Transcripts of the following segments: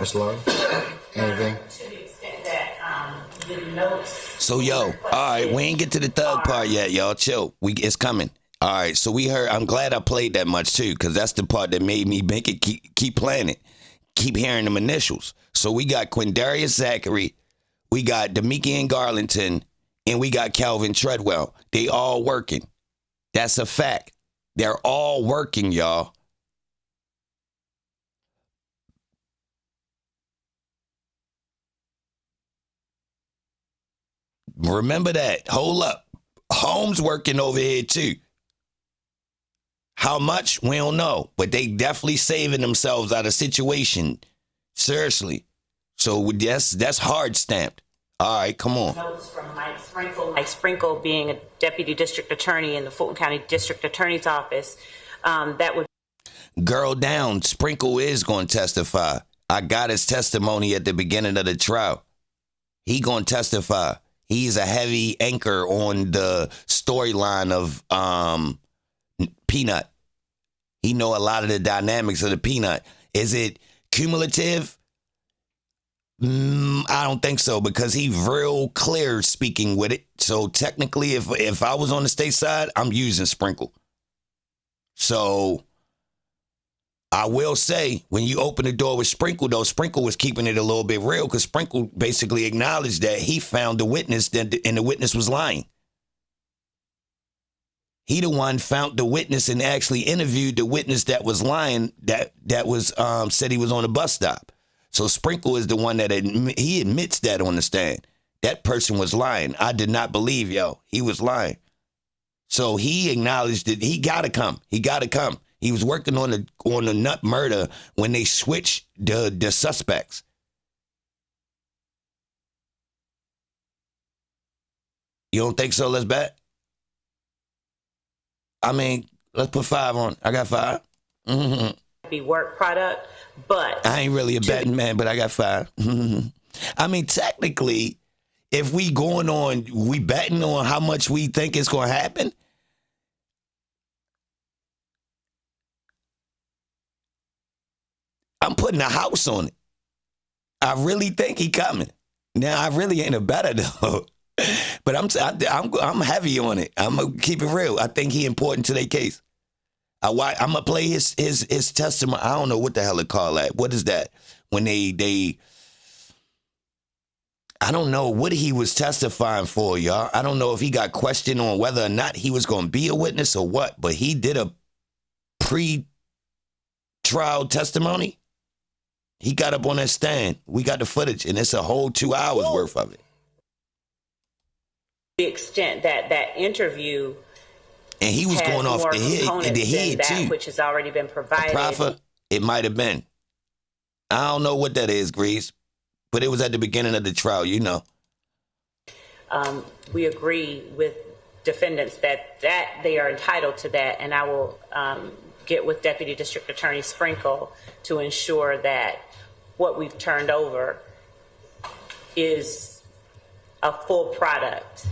Ms. Love, anything? To the extent that the notes. So yo, all right, we ain't get to the thug part yet, y'all. Chill, it's coming. All right, so we heard. I'm glad I played that much too, because that's the part that made me make it keep playing it, keep hearing them initials. So we got Quindarius Zachary, we got Demikian Garlington, and we got Calvin Treadwell. They all working. That's a fact. They're all working, y'all. Remember that. Hold up. Holmes working over here too. How much? We don't know. But they definitely saving themselves out of situation. Seriously. So that's hard stamped. All right, come on. Notes from Mike Sprinkle. Mike Sprinkle being a deputy district attorney in the Fulton County District Attorney's Office. That would. Girl down. Sprinkle is going to testify. I got his testimony at the beginning of the trial. He going to testify. He's a heavy anchor on the storyline of Peanut. He know a lot of the dynamics of the Peanut. Is it cumulative? I don't think so, because he real clear speaking with it. So technically, if I was on the state side, I'm using Sprinkle. So I will say, when you open the door with Sprinkle, though, Sprinkle was keeping it a little bit real, because Sprinkle basically acknowledged that he found the witness and the witness was lying. He the one found the witness and actually interviewed the witness that was lying, that was said he was on a bus stop. So Sprinkle is the one that he admits that on the stand. That person was lying. I did not believe, he was lying. So he acknowledged that he got to come. He got to come. He was working on the nut murder when they switched the suspects. You don't think so? Let's bet. I mean, let's put 5 on. I got 5. Mm-hmm. Be work product, but I ain't really a betting man, but I got 5. I mean, technically, if we betting on how much we think it's going to happen. I'm putting a house on it. I really think he coming. Now, I really ain't a better though, but I'm heavy on it. I'm gonna keep it real. I think he important to their case. I'm gonna play his testimony. I don't know what the hell they call that. What is that? When they I don't know what he was testifying for, y'all. I don't know if he got questioned on whether or not he was gonna be a witness or what, but he did a pre-trial testimony. He got up on that stand. We got the footage, and it's a whole 2 hours worth of it. The extent that interview, and he was going off the head too, which has already been provided. Proffer, it might have been. I don't know what that is, Grease, but it was at the beginning of the trial, We agree with defendants that they are entitled to that, and I will get with Deputy District Attorney Sprinkle to ensure that what we've turned over is a full product.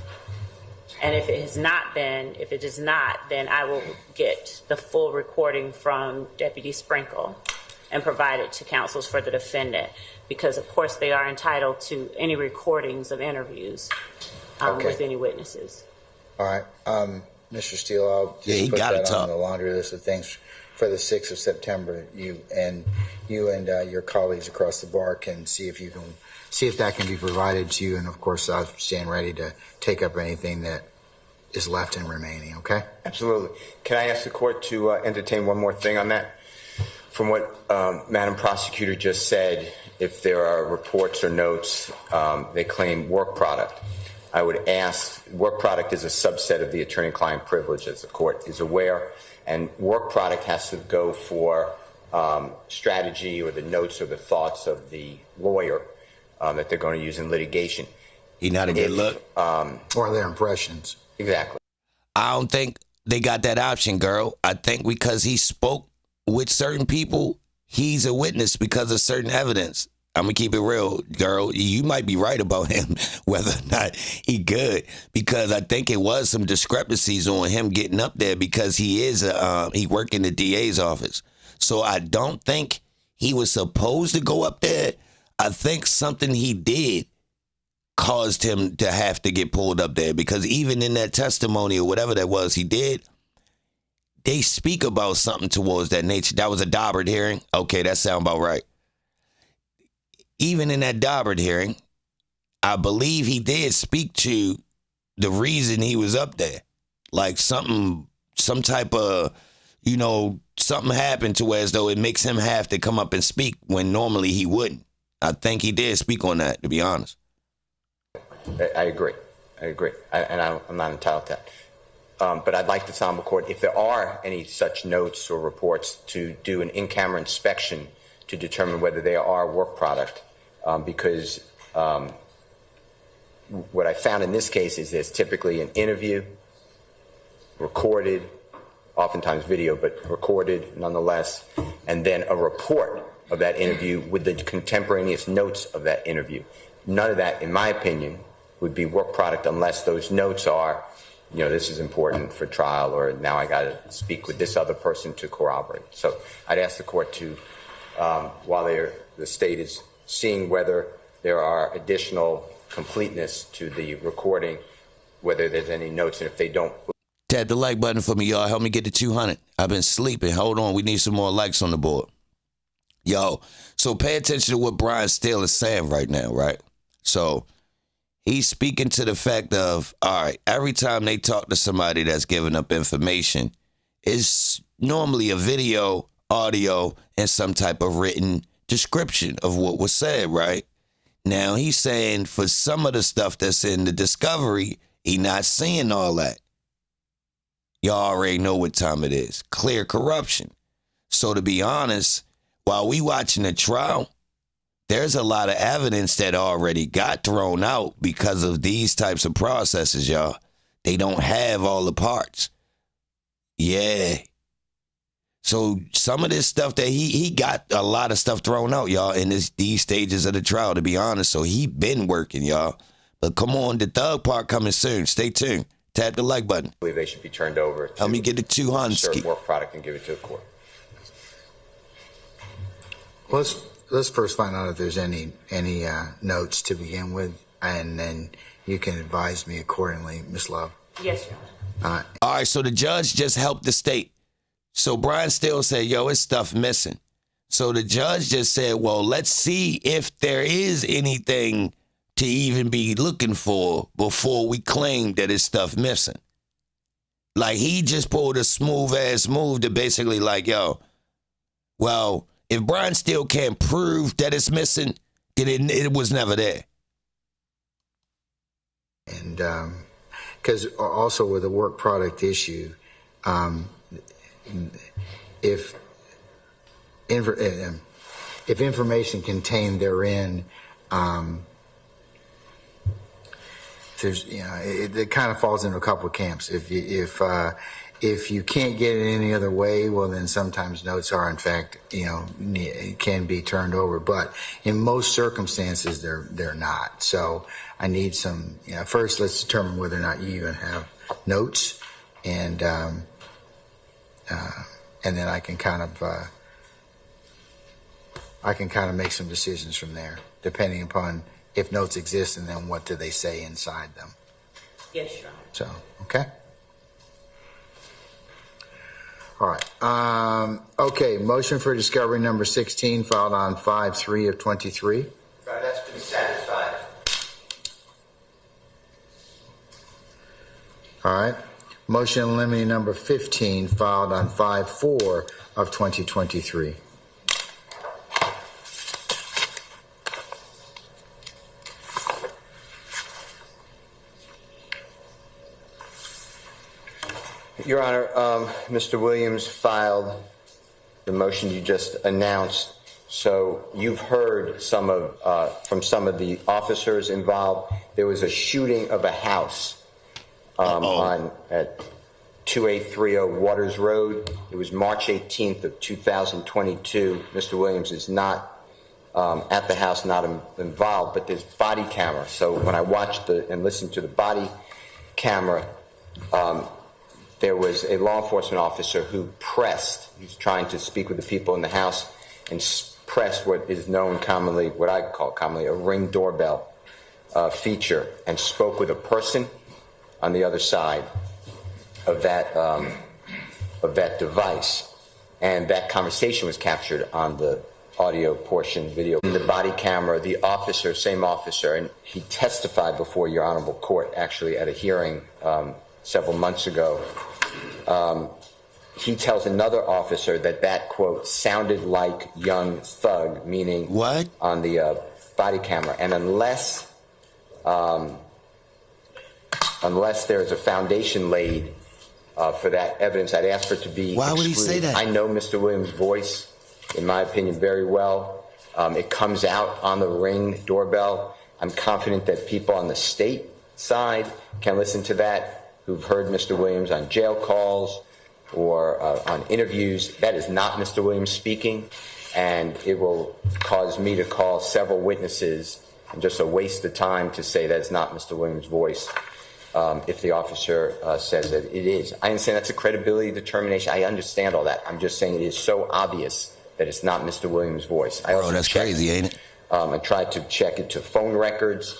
And if it is not, then I will get the full recording from Deputy Sprinkle and provide it to counsels for the defendant, because of course they are entitled to any recordings of interviews with any witnesses. All right. Mr. Steele, I'll just put that on the laundry list of things for the 6th of September. You and your colleagues across the bar can see if that can be provided to you. And of course, I stand ready to take up anything that is left and remaining. Okay? Absolutely. Can I ask the court to entertain one more thing on that? From what Madam Prosecutor just said, if there are reports or notes, they claim work product. I would ask, work product is a subset of the attorney-client privilege, as the court is aware, and work product has to go for strategy or the notes or the thoughts of the lawyer that they're going to use in litigation. He not a good look. Or their impressions. Exactly. I don't think they got that option, girl. I think because he spoke with certain people, he's a witness because of certain evidence. I'm going to keep it real, girl. You might be right about him, whether or not he good, because I think it was some discrepancies on him getting up there because he is he worked in the DA's office. So I don't think he was supposed to go up there. I think something he did caused him to have to get pulled up there, because even in that testimony or whatever that was he did, they speak about something towards that nature. That was a Daubert hearing. Okay, that sounds about right. Even in that Daubert hearing, I believe he did speak to the reason he was up there. Like some type of, something happened to where as though it makes him have to come up and speak when normally he wouldn't. I think he did speak on that, to be honest. I agree. I'm not entitled to that. But I'd like the Honorable Court, if there are any such notes or reports, to do an in-camera inspection to determine whether they are work product. Because what I found in this case is there's typically an interview, recorded, oftentimes video, but recorded nonetheless, and then a report of that interview with the contemporaneous notes of that interview. None of that, in my opinion, would be work product unless those notes are, this is important for trial, or now I got to speak with this other person to corroborate. So I'd ask the court to, while the state is seeing whether there are additional completeness to the recording, whether there's any notes, and if they don't. Tap the like button for me, y'all. Help me get to 200. I've been sleeping. Hold on. We need some more likes on the board. Yo, so pay attention to what Brian Steele is saying right now, right? So he's speaking to the fact of, all right, every time they talk to somebody that's giving up information, it's normally a video, audio, and some type of written description of what was said, right? Now he's saying for some of the stuff that's in the discovery, he not seeing all that. Y'all already know what time it is. Clear corruption. So to be honest, while we watching the trial, there's a lot of evidence that already got thrown out because of these types of processes, y'all. They don't have all the parts. Yeah. So some of this stuff that he got a lot of stuff thrown out, y'all, in these stages of the trial, to be honest. So he been working, y'all. But come on, the thug part coming soon. Stay tuned. Tap the like button. I believe they should be turned over to help me get the 200 work product and give it to the court. Let's first find out if there's any notes to begin with, and then you can advise me accordingly, Ms. Love. Yes, Your Honor. All right, so the judge just helped the state. So Brian Steele said, yo, it's stuff missing. So the judge just said, well, let's see if there is anything to even be looking for before we claim that it's stuff missing. Like, he just pulled a smooth-ass move to basically like, yo, well, if Brian Steele can't prove that it's missing, then it was never there. And because also with the work product issue, if information contained therein, there's it kind of falls into a couple of camps. If you can't get it any other way, well, then sometimes notes are, in fact, can be turned over. But in most circumstances, they're not. So I need some. First, let's determine whether or not you even have notes, and then I can kind of make some decisions from there, depending upon if notes exist, and then what do they say inside them. Yes, Your Honor. So, okay. All right. Okay, motion for discovery number 16 filed on 5/3 of 23. That's been satisfied. All right. Motion in limine number 15 filed on 5/4 of 2023. Your Honor, Mr. Williams filed the motion you just announced. So you've heard from some of the officers involved. There was a shooting of a house at 2830 Waters Road. It was March 18th of 2022. Mr. Williams is not at the house, not involved, but there's body camera. So when I watched and listened to the body camera, there was a law enforcement officer who he was trying to speak with the people in the house, and pressed what is known commonly, what I call commonly, a Ring doorbell feature, and spoke with a person on the other side of that device. And that conversation was captured on the audio portion, video. In the body camera, the officer, same officer, and he testified before your honorable court, actually at a hearing several months ago. He tells another officer that quote sounded like Young Thug, meaning what on the body camera, and unless there is a foundation laid for that evidence, I'd ask for it to be Why excluded. would he say that? I know Mr. Williams' voice, in my opinion, very well. It comes out on the Ring doorbell. I'm confident that people on the state side can listen to that, who've heard Mr. Williams on jail calls or on interviews. That is not Mr. Williams speaking, and it will cause me to call several witnesses, and just a waste of time to say that's not Mr. Williams' voice. If the officer says that it is. I understand that's a credibility determination. I understand all that. I'm just saying it is so obvious that it's not Mr. Williams' voice. Bro, that's crazy, ain't it? I tried to check it to phone records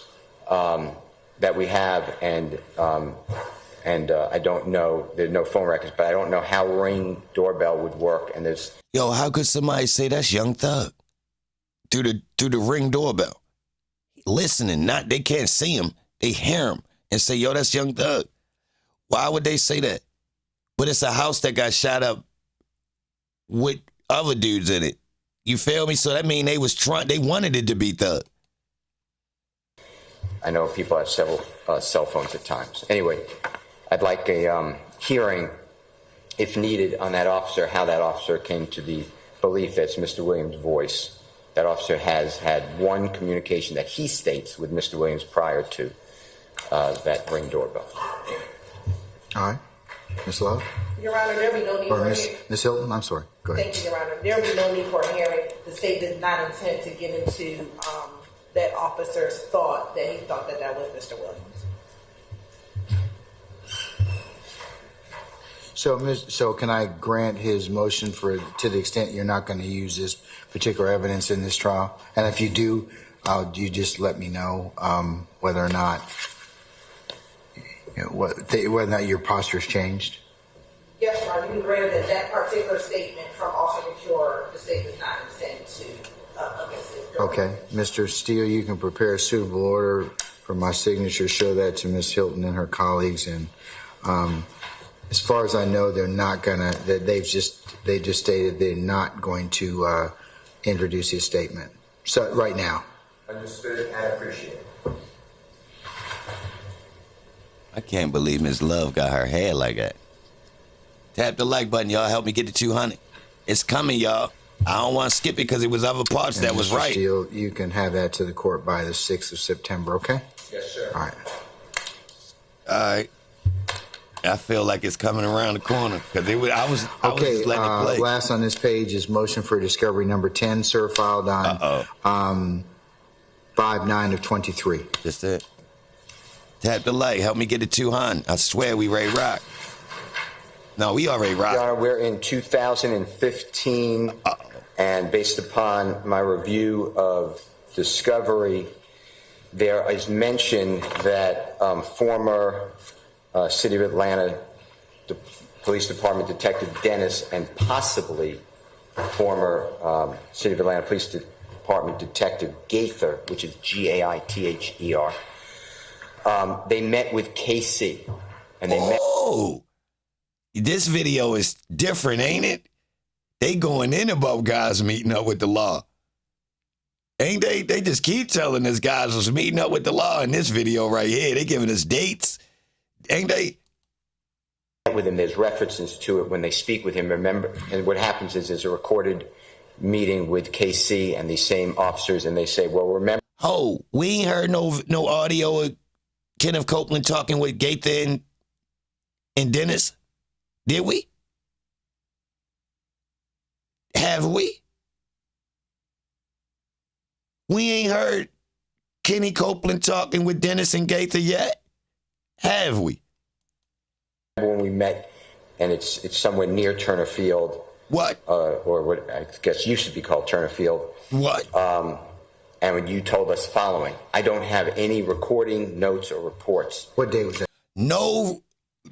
that we have, and I don't know. There's no phone records, but I don't know how Ring doorbell would work. And there's how could somebody say that's Young Thug through the Ring doorbell? Listening, they can't see him, they hear him. And say, yo, that's Young Thug. Why would they say that? But it's a house that got shot up with other dudes in it. You feel me? So that mean they wanted it to be Thug. I know people have several cell phones at times. Anyway, I'd like a hearing, if needed, on that officer, how that officer came to the belief that it's Mr. Williams' voice. That officer has had one communication that he states with Mr. Williams prior to that Ring doorbell. All right. Ms. Love? Your Honor, there will be no need Or for Ms. Hilton? I'm sorry. Go ahead. Thank you, Your Honor. There will be no need for a hearing. The state did not intend to get into that officer's thought that he thought that was Mr. Williams. So can I grant his motion to the extent you're not going to use this particular evidence in this trial? And if you do, you just let me know whether or not whether or not your posture's changed? Yes, Your Honor. You can grant that particular statement from Officer McCure, the state does not intend to elicit. Okay. Mr. Steele, you can prepare a suitable order for my signature, show that to Ms. Hilton and her colleagues. And as far as I know, they're not gonna. They just stated they're not going to introduce his statement. So right now. Understood and appreciated. I can't believe Ms. Love got her hair like that. Tap the like button, y'all. Help me get to 200. It's coming, y'all. I don't want to skip it because it was other parts that was right. Mr. Steele, you can have that to the court by the 6th of September, okay? Yes, sir. All right. All right. I feel like it's coming around the corner because I was Okay, letting it play. last on this page is motion for discovery number 10, sir, filed on 5/9 of 23. Just it. Tap the like. Help me get to 200. I swear we ready rock. No, we already rock. Your Honor, we're in 2015, and based upon my review of discovery, there is mention that former City of Atlanta Police Department Detective Dennis and possibly former City of Atlanta Police Department Detective Gaither, which is Gaither, they met with KC, and they met. Oh, this video is different, ain't it? They going in about guys meeting up with the law. Ain't they? They just keep telling us guys was meeting up with the law in this video right here. They giving us dates. Ain't they? With him, there's references to it when they speak with him. Remember, and what happens is there's a recorded meeting with KC and these same officers, and they say, "Well, remember." Oh, we ain't heard no audio of Kenneth Copeland talking with Gaither and Dennis, did we? Have we? We ain't heard Kenny Copeland talking with Dennis and Gaither yet, have we? When we met, and it's somewhere near Turner Field, What? Or what I guess used to be called Turner Field. What? And when you told us following, I don't have any recording, notes, or reports. What day was that? No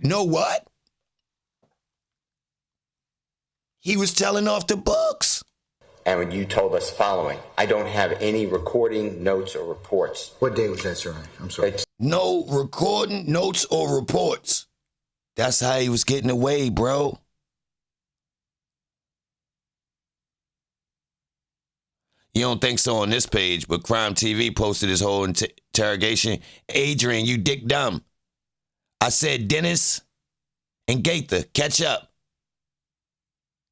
what? He was telling off the books. And when you told us following, I don't have any recording, notes, or reports. What day was that, sir? I'm sorry. No recording, notes, or reports. That's how he was getting away, bro. You don't think so on this page, but Crime TV posted his whole interrogation. Adrian, you dick dumb. I said Dennis and Gaither, catch up.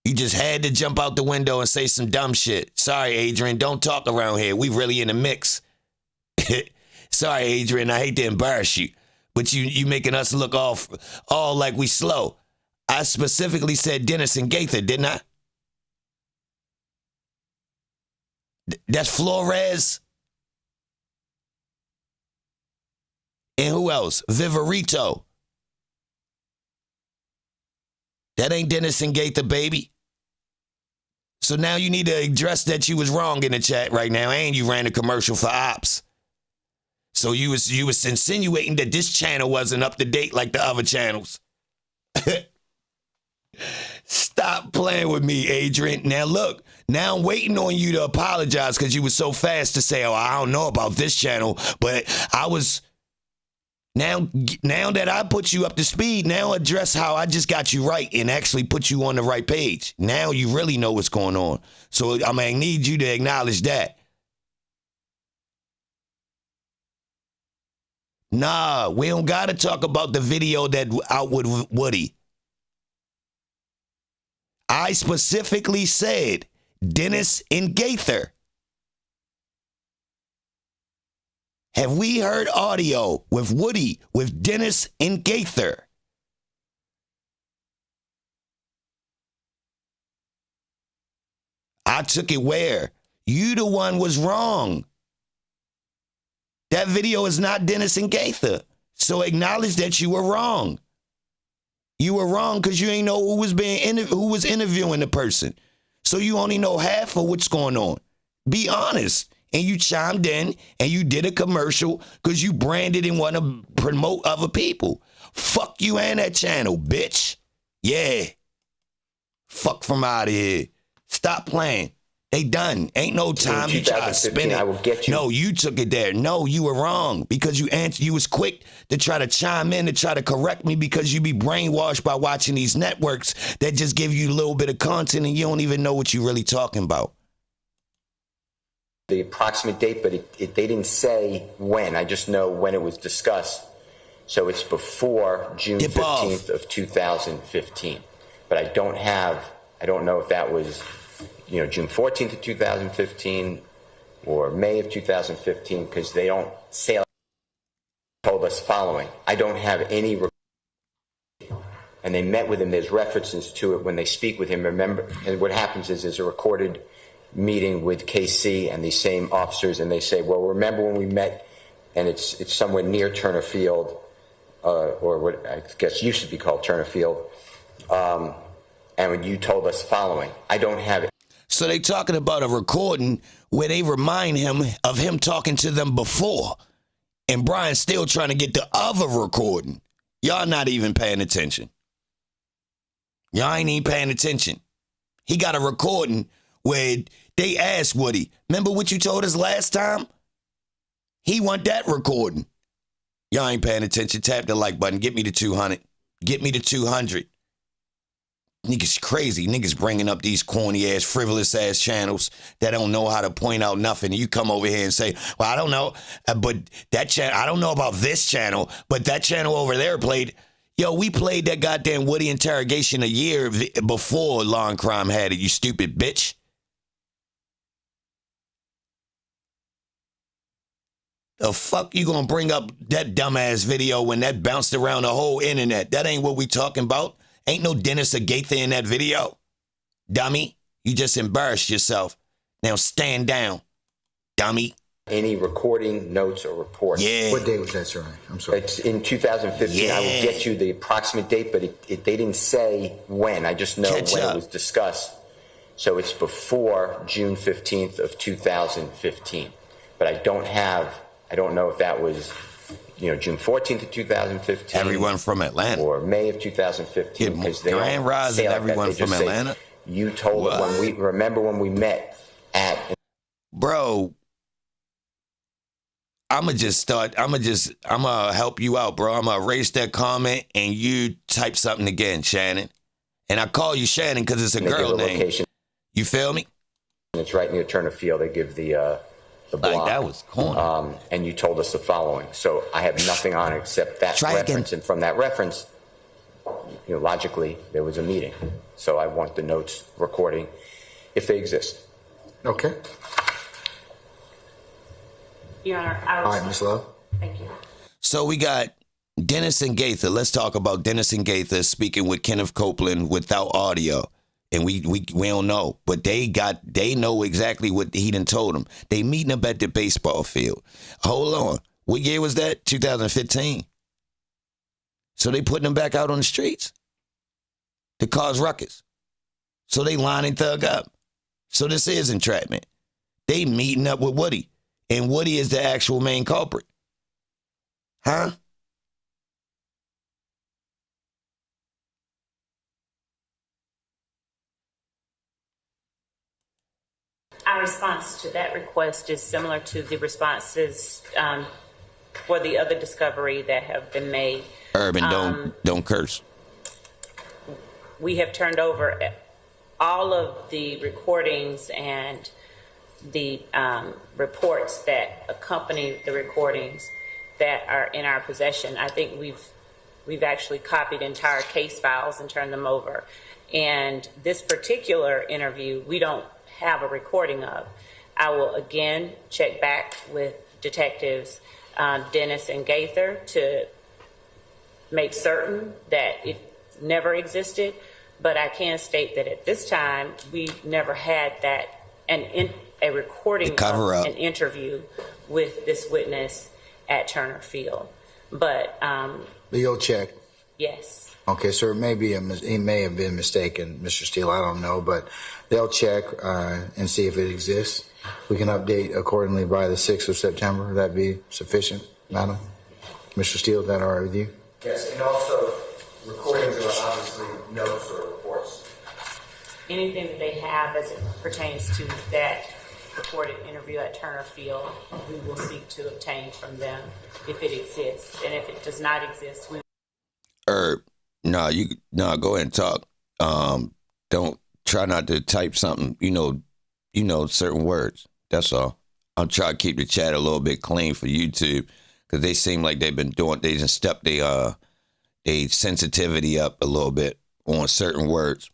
You just had to jump out the window and say some dumb shit. Sorry, Adrian, don't talk around here. We really in the mix. Sorry, Adrian, I hate to embarrass you, but you making us look all like we slow. I specifically said Dennis and Gaither, didn't I? That's Flores. And who else? Viverito. That ain't Dennis and Gaither, baby. So now you need to address that you was wrong in the chat right now, and you ran a commercial for ops. So you was insinuating that this channel wasn't up to date like the other channels. Stop playing with me, Adrian. Now look, now I'm waiting on you to apologize because you were so fast to say, oh, I don't know about this channel, but I was... Now that I put you up to speed, now address how I just got you right and actually put you on the right page. Now you really know what's going on. So I may need you to acknowledge that. Nah, we don't got to talk about the video that out with Woody. I specifically said Dennis and Gaither. Have we heard audio with Woody, with Dennis and Gaither? I took it where? You the one was wrong. That video is not Dennis and Gaither. So acknowledge that you were wrong. You were wrong because you ain't know who was interviewing the person. So you only know half of what's going on. Be honest. And you chimed in and you did a commercial because you branded and want to promote other people. Fuck you and that channel, bitch. Yeah. Fuck from out of here. Stop playing. They done. Ain't no time you try to spin it. I will get you. No, you took it there. No, you were wrong because you was quick to try to chime in to try to correct me because you be brainwashed by watching these networks that just give you a little bit of content and you don't even know what you really talking about. The approximate date, but they didn't say when. I just know when it was discussed. So it's before June 15th of 2015. But I don't know if that was, June 14th of 2015 or May of 2015, because they don't say told us following. I don't have any. And they met with him. There's references to it when they speak with him. Remember, and what happens is there's a recorded meeting with KC and these same officers, and they say, well, remember when we met, and it's somewhere near Turner Field, or what I guess used to be called Turner Field, and when you told us following, I don't have it. So they talking about a recording where they remind him of him talking to them before, and Brian's still trying to get the other recording. Y'all not even paying attention. Y'all ain't even paying attention. He got a recording where they asked Woody, remember what you told us last time? He want that recording. Y'all ain't paying attention. Tap the like button. Get me to 200. Get me to 200. Niggas crazy. Niggas bringing up these corny-ass, frivolous-ass channels that don't know how to point out nothing. And you come over here and say, well, I don't know, but that channel, I don't know about this channel, but that channel over there played. Yo, we played that goddamn Woody interrogation a year before Law and Crime had it, you stupid bitch. The fuck you gonna bring up that dumbass video when that bounced around the whole internet? That ain't what we talking about. Ain't no Dennis or Gaither in that video. Dummy, you just embarrassed yourself. Now stand down, dummy. any recording, notes, or reports. Yeah. What date was that, sir? I'm sorry. It's in 2015. I will Yeah. get you the approximate date, but they didn't say when. I just know Catch when up. it was discussed. So it's before June 15th of 2015. But I don't know if that was, June 14th of 2015. Everyone from Atlanta. Or May of 2015. Yeah, Because they Grand don't Rise say and like that. everyone They just from say, Atlanta? You told What? it remember when we met at. Bro, I'm going to help you out, bro. I'm going to erase that comment and you type something again, Shannon. And I call you Shannon because it's a they give girl a name. location. You feel me? It's right near Turner Field. They give the block. Like, that was corny. And you told us the following. So I have nothing on it except that Try again. reference. And from that reference, logically, there was a meeting. So I want the notes recording, if they exist. Okay. Your Honor, All right, Ms. Love. Thank you. So we got Dennis and Gaither. Let's talk about Dennis and Gaither speaking with Kenneth Copeland without audio. And we don't know, but they know exactly what he done told them. They meeting up at the baseball field. Hold on. What year was that? 2015. So they putting them back out on the streets to cause ruckus. So they lining Thug up. So this is entrapment. They meeting up with Woody. And Woody is the actual main culprit. Huh? Our response to that request is similar to the responses for the other discovery that have been made. Urban, don't curse. We have turned over all of the recordings and the reports that accompany the recordings that are in our possession. I think we've actually copied entire case files and turned them over. And this particular interview, we don't have a recording of. I will again check back with detectives Dennis and Gaither to make certain that it never existed, but I can state that at this time we never had that a recording of an interview with this witness at Turner Field. But you'll check. yes. Okay, so he may have been mistaken, Mr. Steele. I don't know, but they'll check and see if it exists. We can update accordingly by the 6th of September. Would that be sufficient, madam? Mr. Steele, is that all right with you? Yes, and also recordings are obviously notes or reports. Anything that they have as it pertains to that recorded interview at Turner Field, we will seek to obtain from them if it exists. And if it does not exist, we go ahead and talk. Don't try not to type something, certain words. That's all. I'm trying to keep the chat a little bit clean for YouTube because they seem like they just stepped their sensitivity up a little bit on certain words.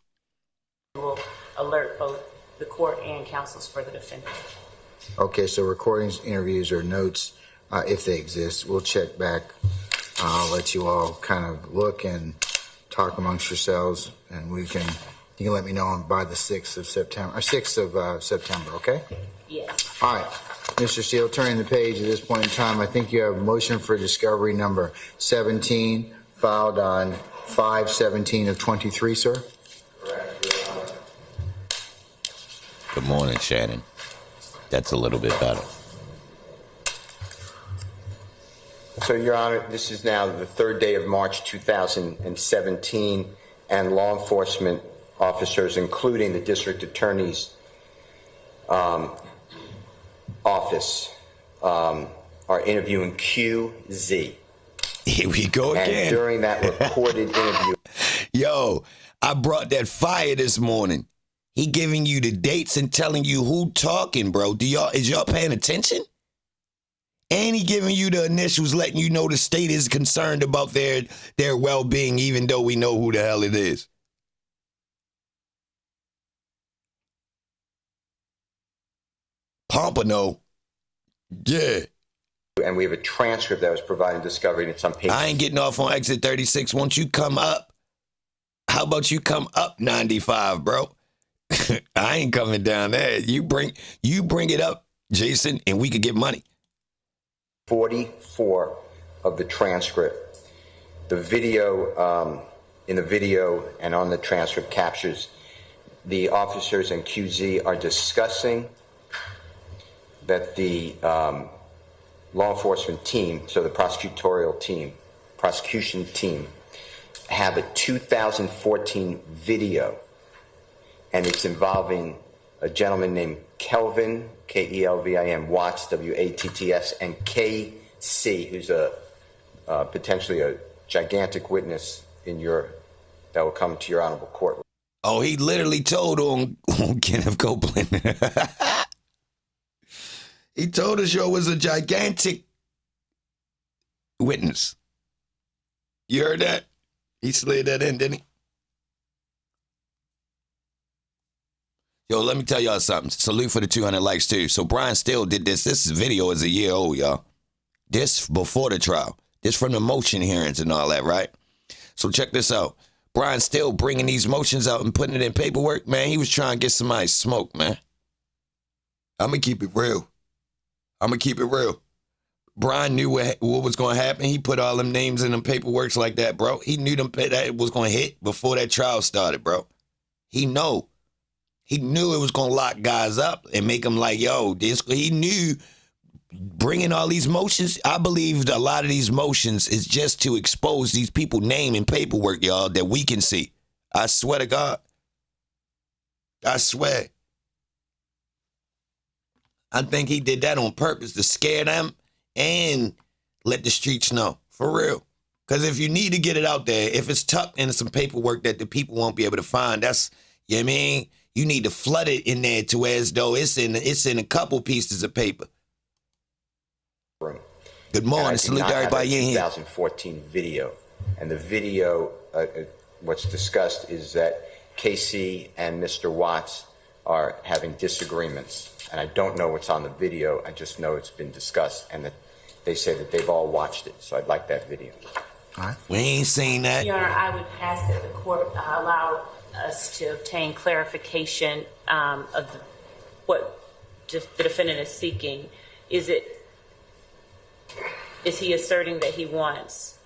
will alert both the court and counsels for the defendant. Okay, so recordings, interviews, or notes, if they exist, we'll check back. I'll let you all kind of look and talk amongst yourselves, and you can let me know by the 6th of September, okay? Yes. All right, Mr. Steele, turning the page at this point in time, I think you have a motion for discovery number 17 filed on 5/17 of 23, sir. Good morning, Shannon. That's a little bit better. So, Your Honor, this is now the third day of March 2017, and law enforcement officers, including the district attorney's office, are interviewing QZ. Here we go And again. during that recorded interview, Yo, I brought that fire this morning. He giving you the dates and telling you who talking, bro. Is y'all paying attention? And he giving you the initials, letting you know the state is concerned about their well-being, even though we know who the hell it is. Pompano. Yeah. and we have a transcript that was provided in discovery, and it's on page. I ain't getting off on exit 36. Won't you come up? How about you come up 95, bro? I ain't coming down there. You bring it up Jason, and we could get money. 44 of the transcript. The video, in the video and on the transcript captures the officers and QZ are discussing that the law enforcement team, so the prosecution team, have a 2014 video, and it's involving a gentleman named Kelvin, Kelvin Watts, Watts, and KC, who's potentially a gigantic witness that will come to your honorable court. Oh, he literally told on Kenneth Copeland. He told us yo was a gigantic witness. You heard that? He slid that in, didn't he? Yo, let me tell y'all something. Salute for the 200 likes, too. So Brian Steele did this. This video is a year old, y'all. This before the trial. This from the motion hearings and all that, right? So check this out. Brian Steele bringing these motions out and putting it in paperwork, man. He was trying to get somebody smoked, man. I'm going to keep it real. Brian knew what was going to happen. He put all them names in them paperworks like that, bro. He knew that it was going to hit before that trial started, bro. He knew it was going to lock guys up and make them like, yo, he knew bringing all these motions. I believe a lot of these motions is just to expose these people name and paperwork, y'all, that we can see. I swear to God. I swear. I think he did that on purpose to scare them and let the streets know. For real. Because if you need to get it out there, if it's tucked into some paperwork that the people won't be able to find, that's, you know what I mean? You need to flood it in there to where as though it's in a couple pieces of paper. Good morning. Salute to everybody in here. 2014 video. And the video, what's discussed is that KC and Mr. Watts are having disagreements. And I don't know what's on the video. I just know it's been discussed and that they say that they've all watched it. So I'd like that video. All right. We ain't seen that. Your Honor, I would ask that the court allow us to obtain clarification of what the defendant is seeking. Is he asserting that he wants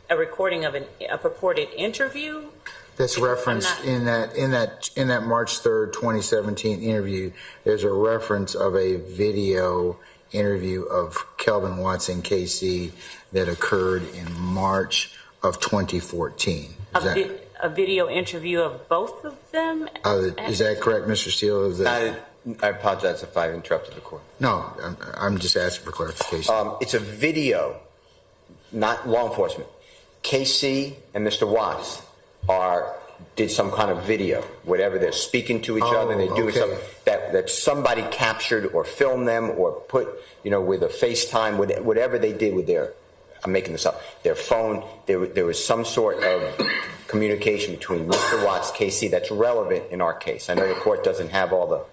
a recording of a purported interview? That's referenced in that March 3rd, 2017 interview. There's a reference of a video interview of Kelvin Watts and KC that occurred in March of 2014. A video interview of both of them? Is that correct, Mr. Steele? I apologize if I interrupted the court. No, I'm just asking for clarification. It's a video, not law enforcement. KC and Mr. Watts did some kind of video, whatever, they're speaking to each other, they're doing something that somebody captured or filmed them or put, with a FaceTime, whatever they did with I'm making this up, their phone. There was some sort of communication between Mr. Watts, KC, that's relevant in our case. I know the court doesn't have all the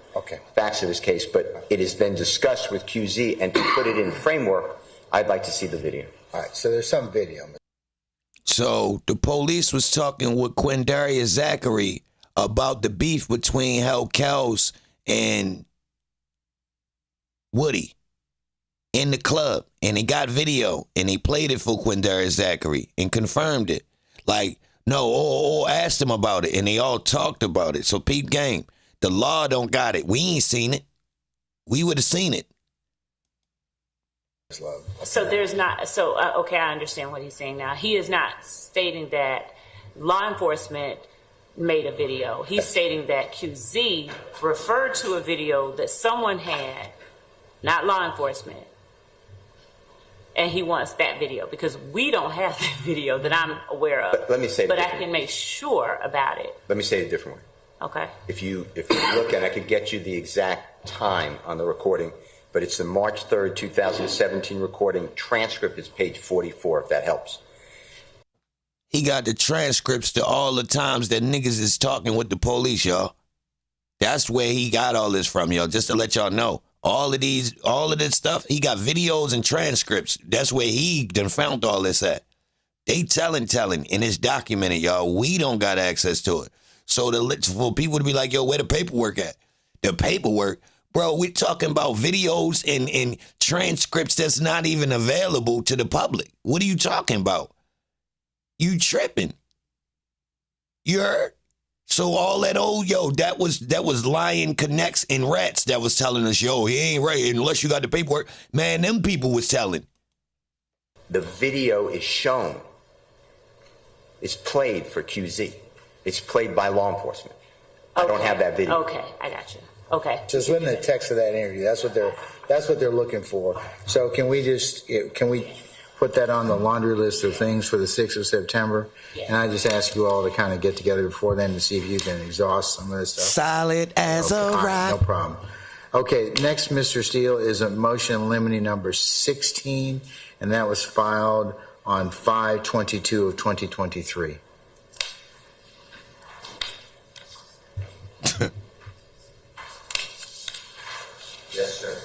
facts of this case, but it has been discussed with QZ, and to put it in framework, I'd like to see the video. All right, so there's some video. So the police was talking with Quinn Zachary about the beef between Hell Kells and Woody in the club, and they got video and they played it for Quinn Zachary and confirmed it. Like, no, asked them about it, and they all talked about it. So peep game, the law don't got it. We ain't seen it. We would have seen it. So there's not, okay, I understand what he's saying now. He is not stating that law enforcement made a video. He's stating that QZ referred to a video that someone had, not law enforcement, and he wants that video because we don't have that video that I'm aware of. Let me say it But I differently. can make sure about it. Let me say it a different way. Okay. If you look at it, I could get you the exact time on the recording, but it's the March 3rd, 2017 recording. Transcript is page 44, if that helps. He got the transcripts to all the times that niggas is talking with the police, y'all. That's where he got all this from, y'all, just to let y'all know. All of this stuff, he got videos and transcripts. That's where he done found all this at. They telling, and it's documented, y'all. We don't got access to it. So for people to be like, yo, where the paperwork at? The paperwork, Bro, we're talking about videos and transcripts that's not even available to the public. What are you talking about? You tripping. You heard? So all that old, that was lying connects and rats that was telling us, he ain't right unless you got the paperwork. Man, them people was telling. The video is shown. It's played for QZ. It's played by law enforcement. I don't have that video. Okay, I got you. Okay. Just in the text of that interview. That's what they're looking for. So can we put that on the laundry list of things for the 6th of September? Yeah. And I just ask you all to kind of get together before then to see if you can exhaust some of this stuff. Solid as a rock. Right, no problem. Okay, next, Mr. Steele, is a motion limiting number 16, and that was filed on 5/22 of 2023. Yes, sir.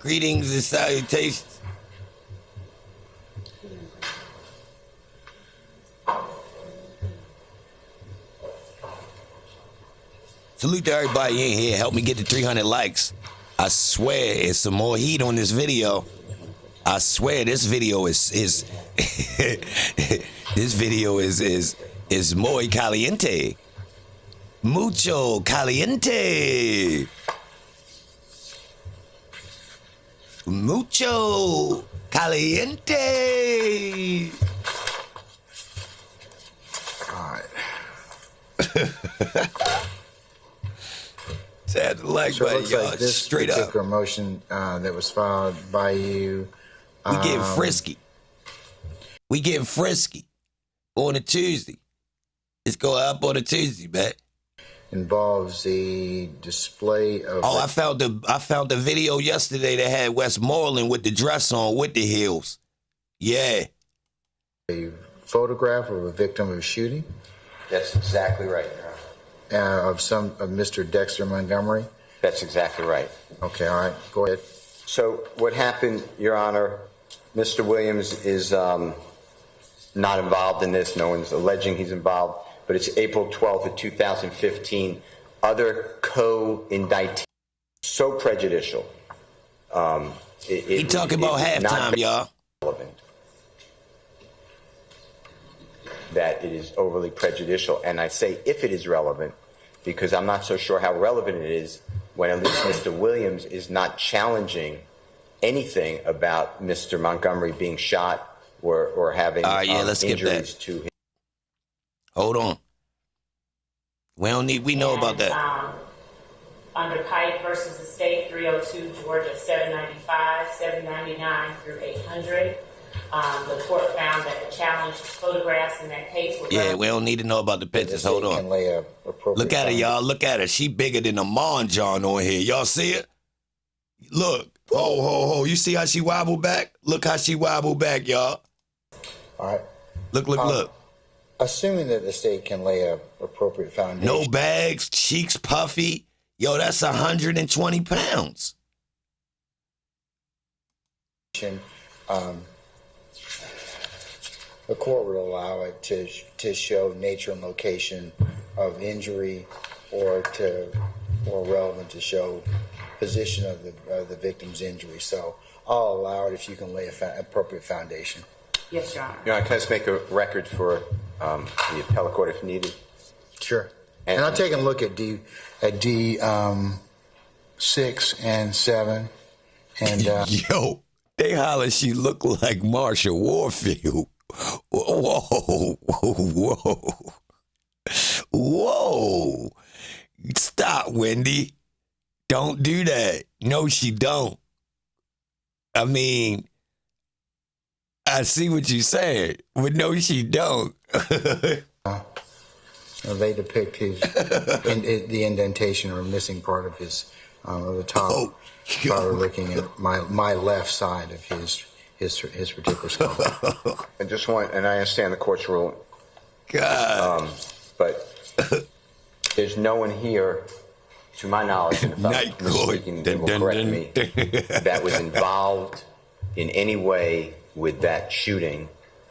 Greetings and salutations. Salute to everybody in here. Help me get to 300 likes. I swear it's some more heat on this video. I swear this video is this video is muy caliente. Mucho caliente. Mucho caliente. All right. Sad like, So it buddy, looks y'all. like this Straight up. particular motion that was filed by you. We getting frisky. We getting frisky on a Tuesday. Let's go up on a Tuesday, man. Involves the display of I found the video yesterday that had Westmoreland with the dress on with the heels. Yeah. a photograph of a victim of a shooting That's exactly right, Your Honor. of Mr. Dexter Montgomery. That's exactly right. Okay, all right, go ahead. So what happened, Your Honor, Mr. Williams is not involved in this. No one's alleging he's involved. But it's April 12th of 2015. Other co-indictees, so prejudicial. He talking about halftime, y'all. Relevant. That it is overly prejudicial. And I say if it is relevant, because I'm not so sure how relevant it is when at least Mr. Williams is not challenging anything about Mr. Montgomery being shot or having let's skip injuries that. to him. Hold on. We know about that. Under Pike versus the State, 302 Georgia, 795, 799 through 800. The court found that the challenged photographs in that case were Yeah, we don't need to know about the pictures. Hold Can on. lay a appropriate Look at her, foundation. y'all. Look at her. She bigger than a Monjon on here. Y'all see it? Look. Ho. You see how she wobbled back? Look how she wobbled back, y'all. All right. Look. Assuming that the state can lay a appropriate foundation. No bags, cheeks puffy. Yo, that's 120 pounds. The court would allow it to show nature and location of injury, or relevant to show position of the victim's injury. So I'll allow it if you can lay an appropriate foundation. Yes, Your Honor. Your Honor, can I just make a record for the appellate court if needed? Sure. And I'll take a look at D 6 and 7, and Yo, they holler she look like Marsha Warfield. Whoa. Stop, Wendy. Don't do that. No, she don't. I mean, I see what you're saying, but no, she don't. they depict his the indentation or missing part of his of the top. Oh, Probably looking at my left side of his particular skull. And I understand the court's ruling, God. but there's no one here, to my knowledge, and if I'm Night court. misspeaking, they will correct me, that was involved in any way with that shooting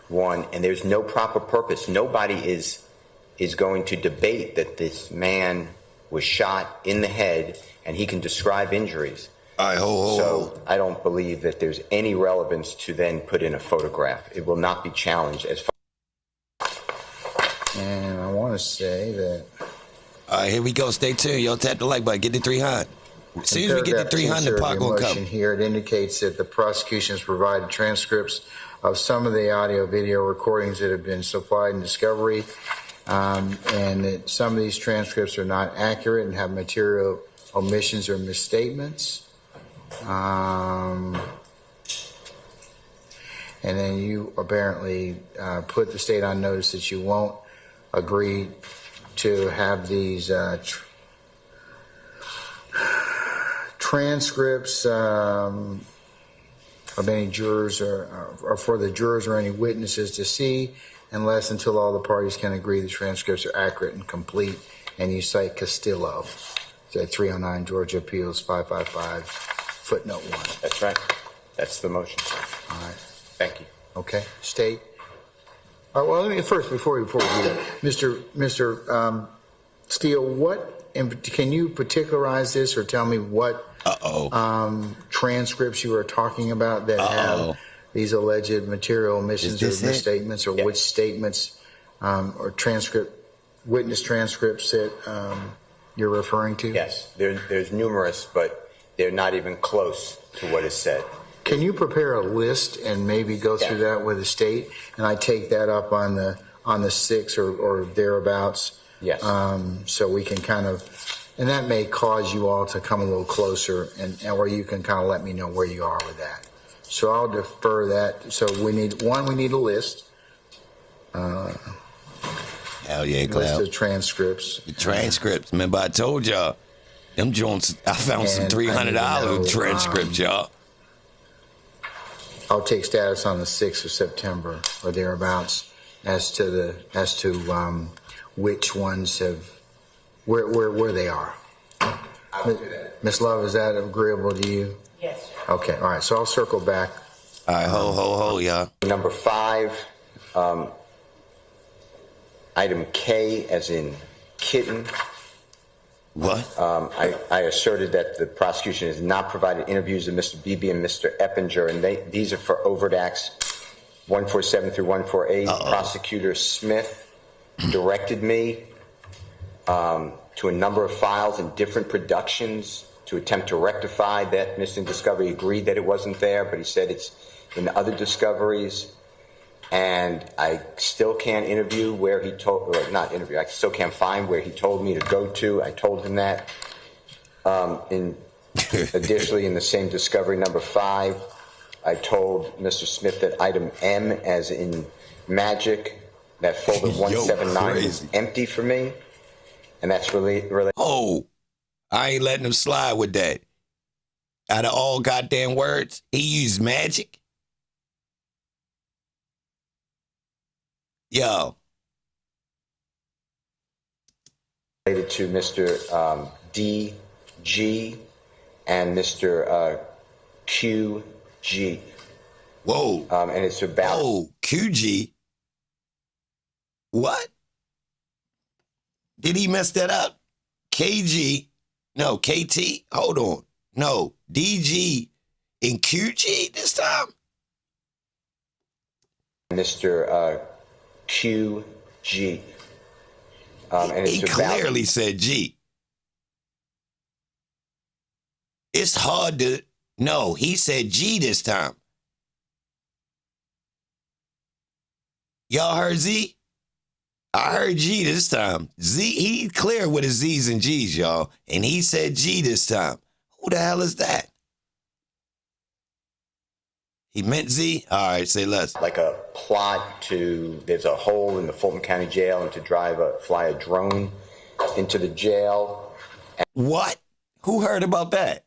one, and there's no proper purpose. Nobody is going to debate that this man was shot in the head and he can describe injuries. All right, So I don't believe that there's any relevance to then put in a photograph. It will not be challenged as far. And I want to say that. All right, here we go. Stay tuned. Y'all tap the like button. Get the 300. As soon as we get the 300, Pac will come. Here it indicates that the prosecution has provided transcripts of some of the audio-video recordings that have been supplied in discovery, and that some of these transcripts are not accurate and have material omissions or misstatements. And then you apparently put the state on notice that you won't agree to have these transcripts of any jurors or for the jurors or any witnesses to see unless until all the parties can agree the transcripts are accurate and complete. And you cite Castillo, at 309 Georgia Appeals 555 footnote 1. That's right. That's the motion. All right. Thank you. Okay. State. All right, well, let me first, before we do that, Mr. Steele, can you particularize this or tell me what transcripts you are talking about that have these alleged material omissions or misstatements, or which statements or witness transcripts that you're referring to? Yes, there's numerous, but they're not even close to what is said. Can you prepare a list and maybe go through that with the state? And I take that up on the 6th or thereabouts. Yes. So we can kind of, and that may cause you all to come a little closer, and where you can kind of let me know where you are with that. So I'll defer that. So we need a list. Hell yeah, Cloud. List of transcripts. The transcripts. Remember I told y'all, them joints, I found some $300 transcripts, y'all. I'll take status on the 6th of September or thereabouts as to which ones have where they are. I will do that. Ms. Love, is that agreeable to you? Yes. Okay, all right. So I'll circle back. All right, ho, y'all. Number 5, item K as in kitten. What? I asserted that the prosecution has not provided interviews of Mr. Beebe and Mr. Eppinger, and these are for overt acts 147 through 148. Prosecutor Smith directed me to a number of files in different productions to attempt to rectify that missing discovery. He agreed that it wasn't there, but he said it's in other discoveries. And I still can't interview where he told, or not interview, I still can't find where he told me to go to. I told him that. Additionally, in the same discovery, number 5, I told Mr. Smith that item M, as in magic, that folder 179 is empty for me. And that's really. Oh, I ain't letting him slide with that. Out of all goddamn words, he used magic. Yo. Related to Mr. D.G. and Mr. Q.G. Whoa. And it's about. Oh, QG. What? Did he mess that up? KG. No, KT. Hold on. No, DG and QG this time? Mr. QG. And He clearly said G. It's hard to. No, he said G this time. Y'all heard Z? I heard G this time. Z, he clear with his Z's and G's, y'all. And he said G this time. Who the hell is that? He meant Z? All right, say less. Like a plot to, there's a hole in the Fulton County Jail and to fly a drone into the jail. What? Who heard about that?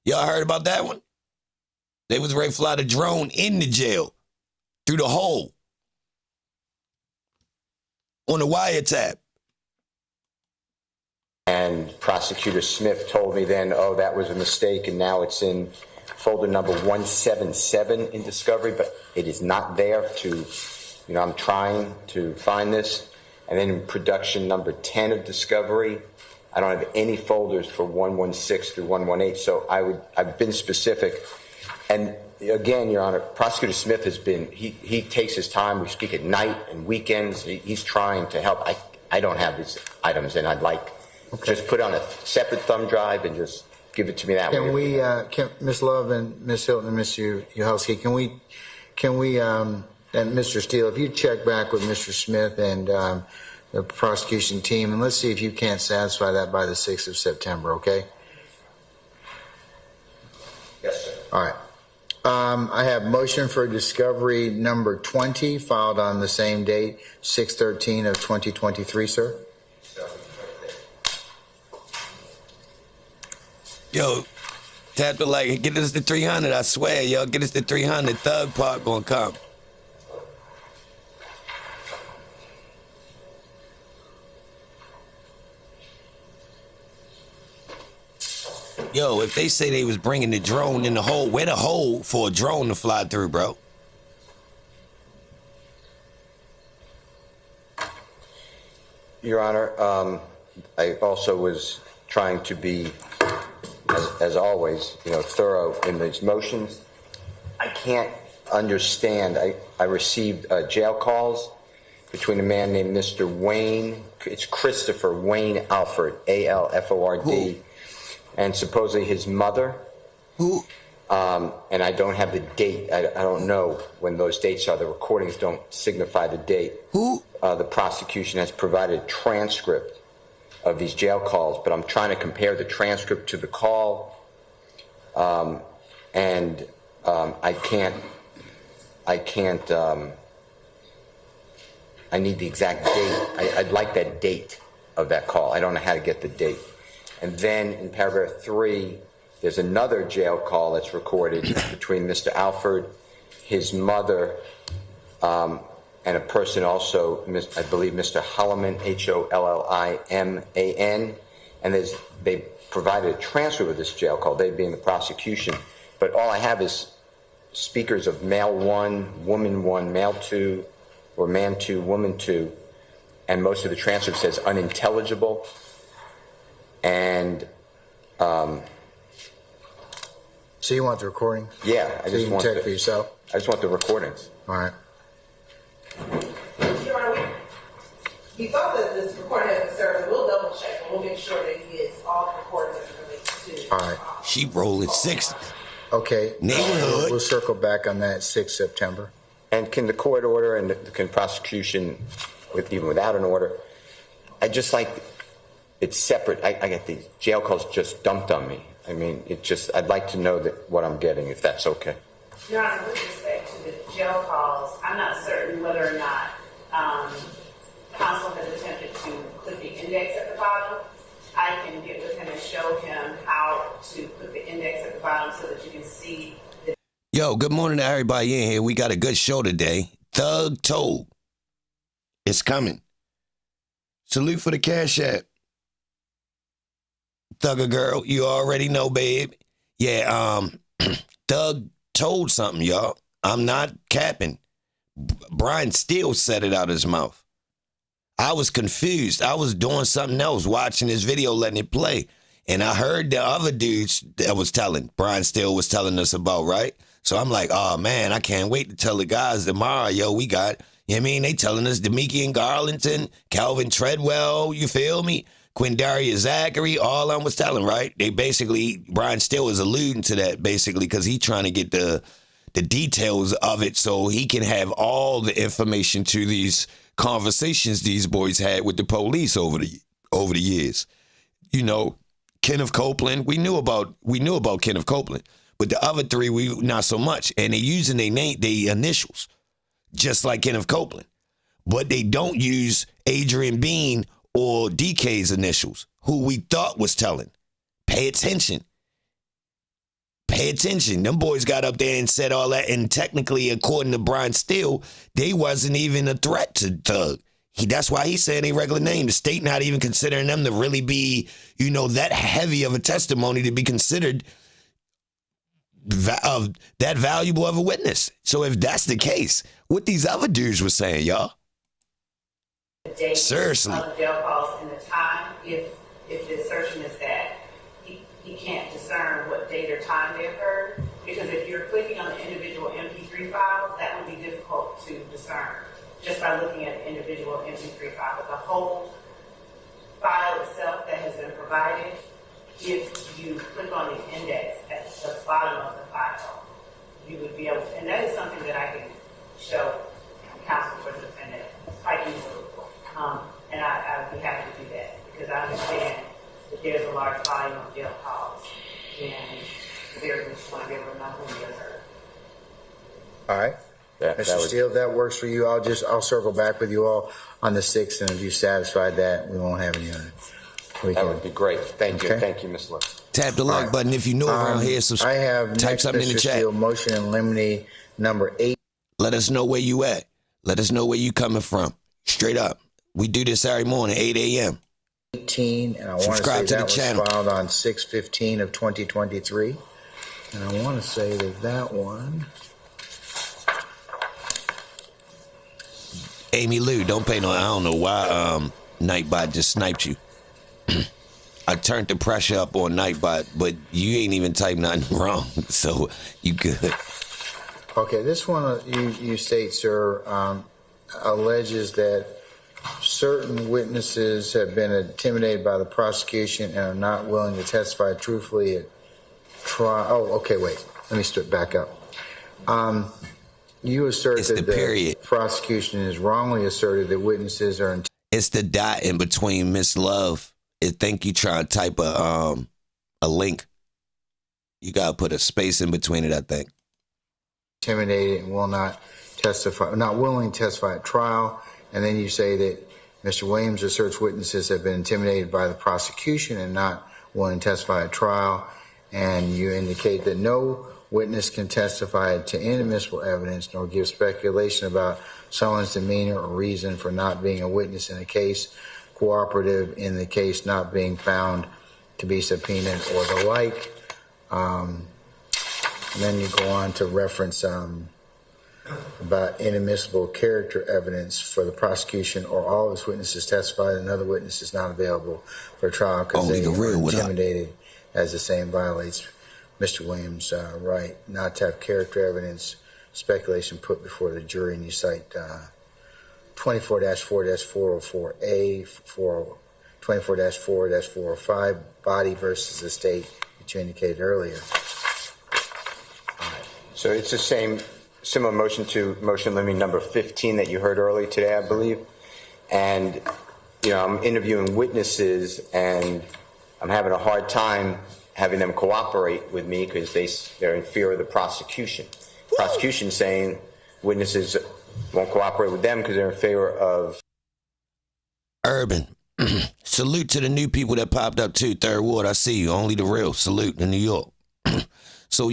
Y'all heard about that one? They was ready to fly the drone in the jail through the hole. on the wiretap. And Prosecutor Smith told me then, oh, that was a mistake, and now it's in folder number 177 in discovery, but it is not there to, I'm trying to find this. And then in production number 10 of discovery, I don't have any folders for 116 through 118, so I've been specific. And again, Your Honor, Prosecutor Smith has been, he takes his time. We speak at night and weekends. He's trying to help. I don't have these items, and I'd like just put on a separate thumb drive and just give it to me that way. Can we, Ms. Love and Ms. Hilton and Mr. Uhelski, can we, and Mr. Steele, if you check back with Mr. Smith and the prosecution team, and let's see if you can't satisfy that by the 6th of September, okay? Yes, sir. All right. I have motion for discovery number 20 filed on the same date, 6/13 of 2023, sir. Yo, tap the like, get us to 300, I swear, yo, get us to 300, Thug Park gonna come. Yo, if they say they was bringing the drone in the hole, where the hole for a drone to fly through, bro? Your Honor, I also was trying to be, as always, thorough in these motions. I can't understand. I received jail calls between a man named Mr. Wayne. It's Christopher Wayne Alford, A-L-F-O-R-D, and supposedly his mother. Who? And I don't have the date. I don't know when those dates are. The recordings don't signify the date. Who? The prosecution has provided a transcript of these jail calls, but I'm trying to compare the transcript to the call, and I can't. I need the exact date. I'd like that date of that call. I don't know how to get the date. And then in paragraph 3, there's another jail call that's recorded between Mr. Alford, his mother, and a person also, I believe Mr. Holliman, Holliman, and they provided a transcript of this jail call, they being the prosecution. But all I have is speakers of male 1, woman 1, male 2, or man 2, woman 2, and most of the transcript says unintelligible. And so you want the recording? Yeah, so you can check for yourself. I just want the recordings. All right. Your Honor, we thought that this recording had been served, so we'll double check and we'll make sure that he gets all the recordings as it relates to. All right. She rolling 60s. Okay. Neighborhood. We'll circle back on that 6th September. And can the court order and can prosecution, even without an order, I just like it's separate. I get these jail calls just dumped on me. I mean, I'd like to know what I'm getting, if that's okay. Your Honor, with respect to the jail calls, I'm not certain whether or not counsel has attempted to put the index at the bottom. I can get with him and show him how to put the index at the bottom so that you can see. Yo, good morning to everybody in here. We got a good show today. Thug told. It's coming. Salute for the Cash App. Thugger girl, you already know, babe. Yeah, Thug told something, y'all. I'm not capping. Brian Steele said it out of his mouth. I was confused. I was doing something else, watching this video, letting it play. And I heard the other dudes that was telling, Brian Steele was telling us about, right? So I'm like, oh, man, I can't wait to tell the guys tomorrow, yo, we got, you know what I mean? They telling us Demikian Garlington, Calvin Treadwell, you feel me? Quindarius Zachary, all of them was telling, right? They basically, Brian Steele is alluding to that, basically, because he trying to get the details of it so he can have all the information to these conversations these boys had with the police over the years. You know, Kenneth Copeland, we knew about Kenneth Copeland, but the other three, we not so much. And they using their initials, just like Kenneth Copeland. But they don't use Adrian Bean or DK's initials, who we thought was telling. Pay attention. Pay attention. Them boys got up there and said all that, and technically, according to Brian Steele, they wasn't even a threat to Thug. That's why he's saying a regular name. The state not even considering them to really be, that heavy of a testimony to be considered of that valuable of a witness. So if that's the case, what these other dudes were saying, y'all. The date Seriously. of the jail calls and the time, if the assertion is that he can't discern what date or time they occurred, because if you're clicking on the individual MP3 file, that would be difficult to discern just by looking at the individual MP3 file. But the whole file itself that has been provided, if you click on the index at the bottom of the file, you would be able to, and that is something that I can show counsel for the defendant quite easily. And I would be happy to do that because I understand that there's a large volume of jail calls and there's just want to be able to know who they are. All right. Mr. Steele, if that works for you, I'll circle back with you all on the 6th, and if you're satisfied that, we won't have any other. That would be great. Thank you. Thank you, Ms. Lewis. Tap the like button if you know around here. I have type next, something in Mr. the chat. Steele, motion in limine number 8. Let us know where you at. Let us know where you coming from. Straight up. We do this every morning, 8 a.m. 18, and I want to Subscribe say to that the channel. was filed on 6/15 of 2023. And I want to say that one. Amy Lou, don't pay no. I don't know why Nightbot just sniped you. I turned the pressure up on Nightbot, but you ain't even typed nothing wrong, so you good. Okay, this one you state, sir, alleges that certain witnesses have been intimidated by the prosecution and are not willing to testify truthfully at trial. Oh, okay, wait. Let me start back up. You assert It's that the the period. prosecution has wrongly asserted that witnesses are It's the dot in between Miss Love. I think you try to type a link. You gotta put a space in between it, I think. intimidated and will not testify, not willing to testify at trial. And then you say that Mr. Williams asserts witnesses have been intimidated by the prosecution and not willing to testify at trial. And you indicate that no witness can testify to inadmissible evidence nor give speculation about someone's demeanor or reason for not being a witness in a case, cooperative in the case not being found to be subpoenaed or the like. And then you go on to reference about inadmissible character evidence for the prosecution or all of its witnesses testified and another witness is not available for trial because they are intimidated, as the same violates Mr. Williams' right not to have character evidence, speculation put before the jury, and you cite 24-4-404A, 24-4-405, body versus the state that you indicated earlier. So it's the similar motion to motion limine number 15 that you heard earlier today, I believe. And, I'm interviewing witnesses and I'm having a hard time having them cooperate with me because they're in fear of the prosecution. Prosecution saying witnesses won't cooperate with them because they're in favor of. Urban. Salute to the new people that popped up too. Third Ward, I see you. Only the real. Salute in New York. So,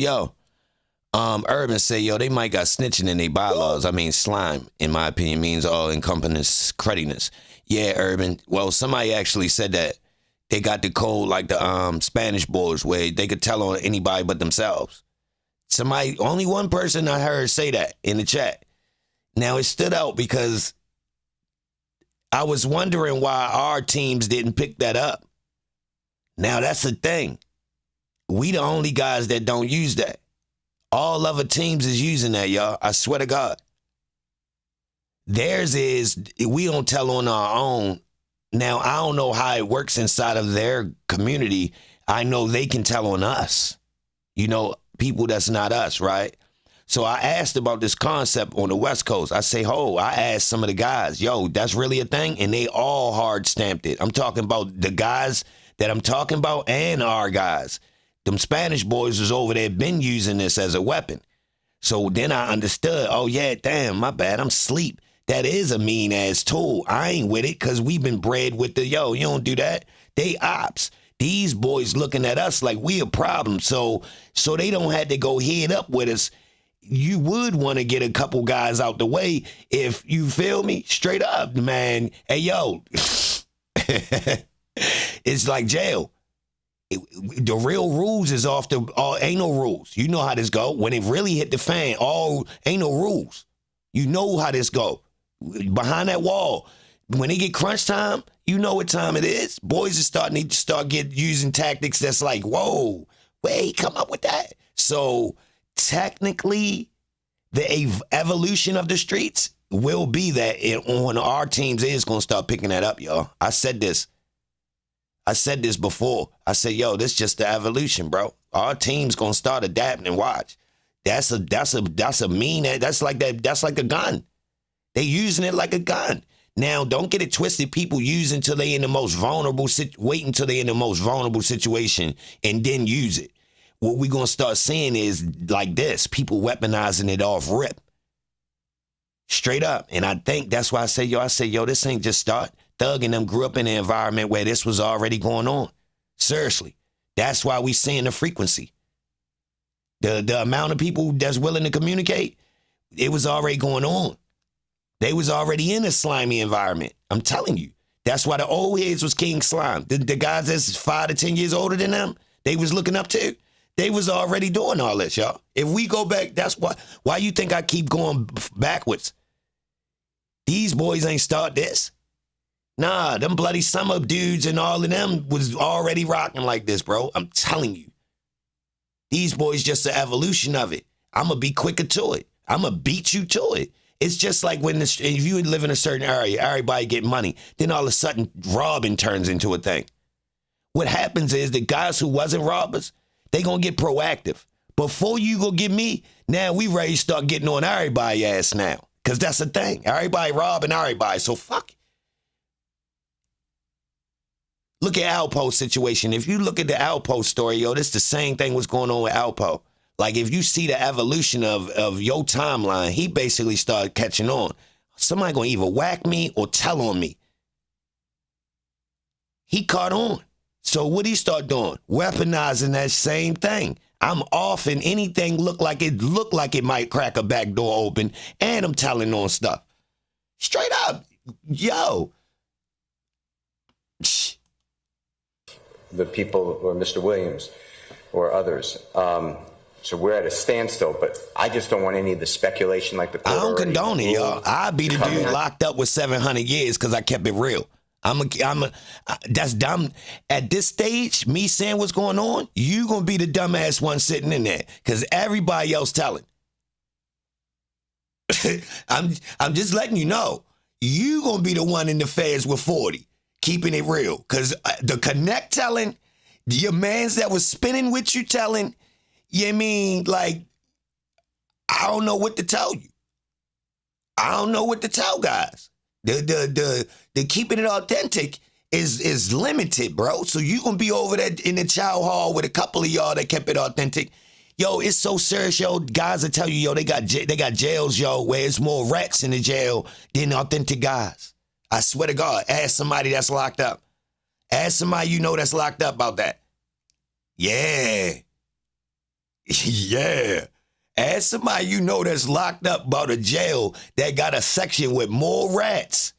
Urban say, they might got snitching in their bylaws. I mean, slime, in my opinion, means all encompassing crudiness. Yeah, Urban. Well, somebody actually said that they got the code like the Spanish boys where they could tell on anybody but themselves. Only one person I heard say that in the chat. Now, it stood out because I was wondering why our teams didn't pick that up. Now, that's the thing. We the only guys that don't use that. All other teams is using that, y'all. I swear to God. Theirs is, we don't tell on our own. Now, I don't know how it works inside of their community. I know they can tell on us. People that's not us, right? So I asked about this concept on the West Coast. I say, I asked some of the guys, that's really a thing? And they all hard stamped it. I'm talking about the guys that I'm talking about and our guys. Them Spanish boys was over there been using this as a weapon. So then I understood, damn, my bad, I'm asleep. That is a mean-ass tool. I ain't with it because we've been bred with the, you don't do that. They ops. These boys looking at us like we a problem. So they don't have to go head up with us. you would want to get a couple guys out the way if you feel me straight up, man. Hey, yo, it's like jail. The real rules is off the, ain't no rules. You know how this go. When it really hit the fan, ain't no rules. You know how this go. Behind that wall, when it get crunch time, you know what time it is. Boys need to start using tactics that's like, whoa, wait, come up with that. So technically, the evolution of the streets will be that on our teams is going to start picking that up, y'all. I said this before. I said, yo, this just the evolution, bro. Our team's going to start adapting and watch. That's like a gun. They using it like a gun. Now, don't get it twisted. People use until they in the most vulnerable wait until they in the most vulnerable situation and then use it. What we're going to start seeing is like this, people weaponizing it off rip. Straight up. And I think that's why I say, yo, this ain't just start. Thug and them grew up in an environment where this was already going on. Seriously. That's why we seeing the frequency. The amount of people that's willing to communicate, it was already going on. They was already in a slimy environment. I'm telling you. That's why the old heads was King Slime. The guys that's 5 to 10 years older than them, they was looking up to. They was already doing all this, y'all. If we go back, that's why you think I keep going backwards. These boys ain't start this. Nah, them bloody summer dudes and all of them was already rocking like this, bro. I'm telling you. These boys just the evolution of it. I'm going to be quicker to it. I'm going to beat you to it. It's just like if you live in a certain area, everybody get money. Then all of a sudden, robbing turns into a thing. What happens is the guys who wasn't robbers, they going to get proactive. Before you go get me, now we ready to start getting on everybody's ass now. Because that's the thing. Everybody robbing everybody, so fuck it. Look at Alpo's situation. If you look at the Alpo story, yo, this the same thing was going on with Alpo. Like, if you see the evolution of your timeline, he basically started catching on. Somebody going to either whack me or tell on me. He caught on. So what he start doing? Weaponizing that same thing. I'm off and anything look like it might crack a back door open, and I'm telling on stuff. Straight up. Yo. The people, or Mr. Williams, or others. So we're at a standstill, but I just don't want any of the speculation like the court. I don't condone it, y'all. I'd be the dude locked up with 700 years because I kept it real. That's dumb. At this stage, me saying what's going on, you gonna be the dumbass one sitting in there because everybody else telling. I'm just letting you know, you gonna be the one in the feds with 40, keeping it real. Because the connect telling, your mans that was spinning with you telling, you mean, like, I don't know what to tell you. I don't know what to tell guys. The keeping it authentic is limited, bro. So you gonna be over there in the chow hall with a couple of y'all that kept it authentic. Yo, it's so serious, yo. Guys will tell you, yo, they got jails, yo, where it's more rats in the jail than authentic guys. I swear to God, ask somebody that's locked up. Ask somebody you know that's locked up about that. Yeah. Yeah. Ask somebody you know that's locked up about a jail that got a section with more rats.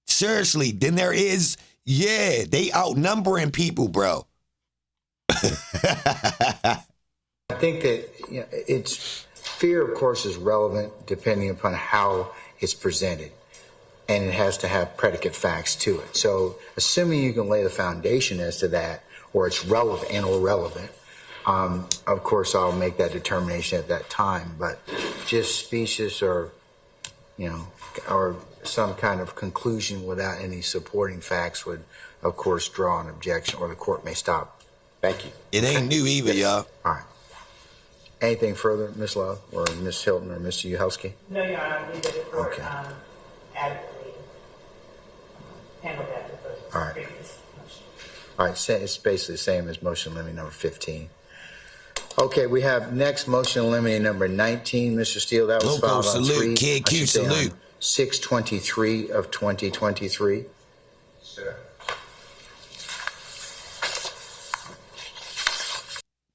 Seriously, than there is, yeah, they outnumbering people, bro. I think that it's fear, of course, is relevant depending upon how it's presented. And it has to have predicate facts to it. So assuming you can lay the foundation as to that, or it's relevant and or relevant, of course, I'll make that determination at that time. But just specious or, or some kind of conclusion without any supporting facts would, of course, draw an objection, or the court may stop. Thank you. It ain't new either, y'all. All right. Anything further, Ms. Love, or Ms. Hilton, or Mr. Uhelski? No, Your Honor, I believe that the court Okay. adequately handled that with the All right. previous motion. All right, it's basically the same as motion limine number 15. Okay, we have next motion limine number 19, Mr. Steele. That was Loco, filed on salute. Kid Q, salute. 6/23 of 2023. Sir.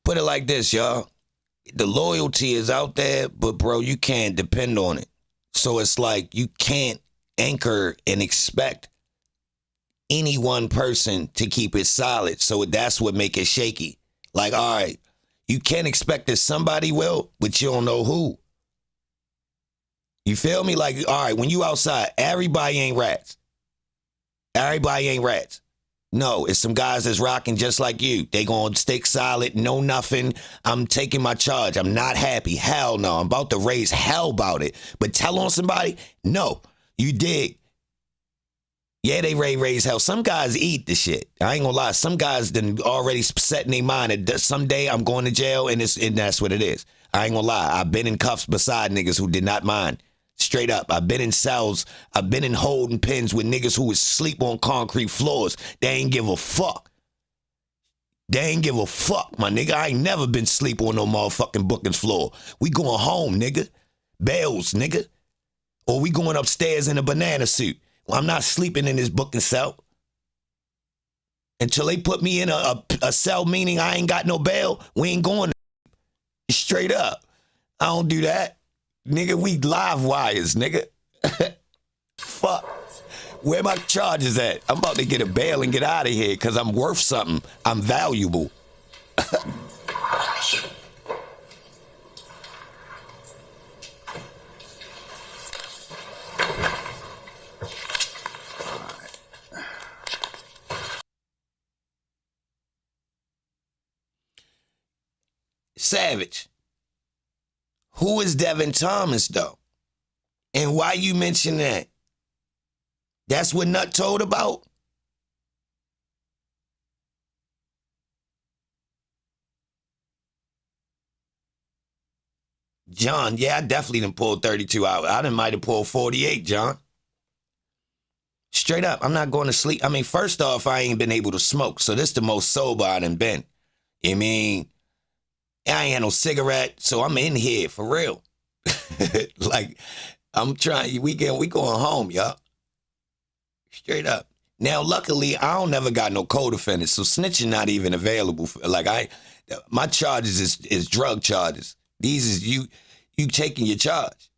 Put it like this, y'all. the loyalty is out there, but bro, you can't depend on it. So it's like you can't anchor and expect any one person to keep it solid. So that's what make it shaky. Like, all right, you can't expect that somebody will, but you don't know who. You feel me? Like, all right, when you outside, everybody ain't rats. Everybody ain't rats. No, it's some guys that's rocking just like you. They gonna stick solid, no nothing. I'm taking my charge. I'm not happy. Hell no. I'm about to raise hell about it. But tell on somebody? No. You dig? Yeah, they raise hell. Some guys eat the shit. I ain't gonna lie. Some guys done already set in their mind that someday I'm going to jail, and that's what it is. I ain't gonna lie. I've been in cuffs beside niggas who did not mind. Straight up. I've been in cells. I've been in holding pens with niggas who would sleep on concrete floors. They ain't give a fuck. They ain't give a fuck, my nigga. I ain't never been sleep on no motherfucking bookings floor. We going home, nigga. Bells, nigga. Or we going upstairs in a banana suit. Well, I'm not sleeping in this booking cell. Until they put me in a cell, meaning I ain't got no bail, we ain't going straight up. I don't do that. Nigga, we live wires, nigga. Fuck. Where my charges at? I'm about to get a bail and get out of here because I'm worth something. I'm valuable. Savage. Who is Devin Thomas, though? And why you mention that? That's what Nut told about? John, yeah, I definitely done pulled 32 hours. I done might have pulled 48, John. Straight up, I'm not going to sleep. I mean, first off, I ain't been able to smoke, so this the most sober I done been. I mean, I ain't had no cigarette, so I'm in here for real. Like, I'm trying, we going home, y'all. Straight up. Now, luckily, I don't never got no co-defendants, so snitching not even available. My charges is drug charges. These is you taking your charge.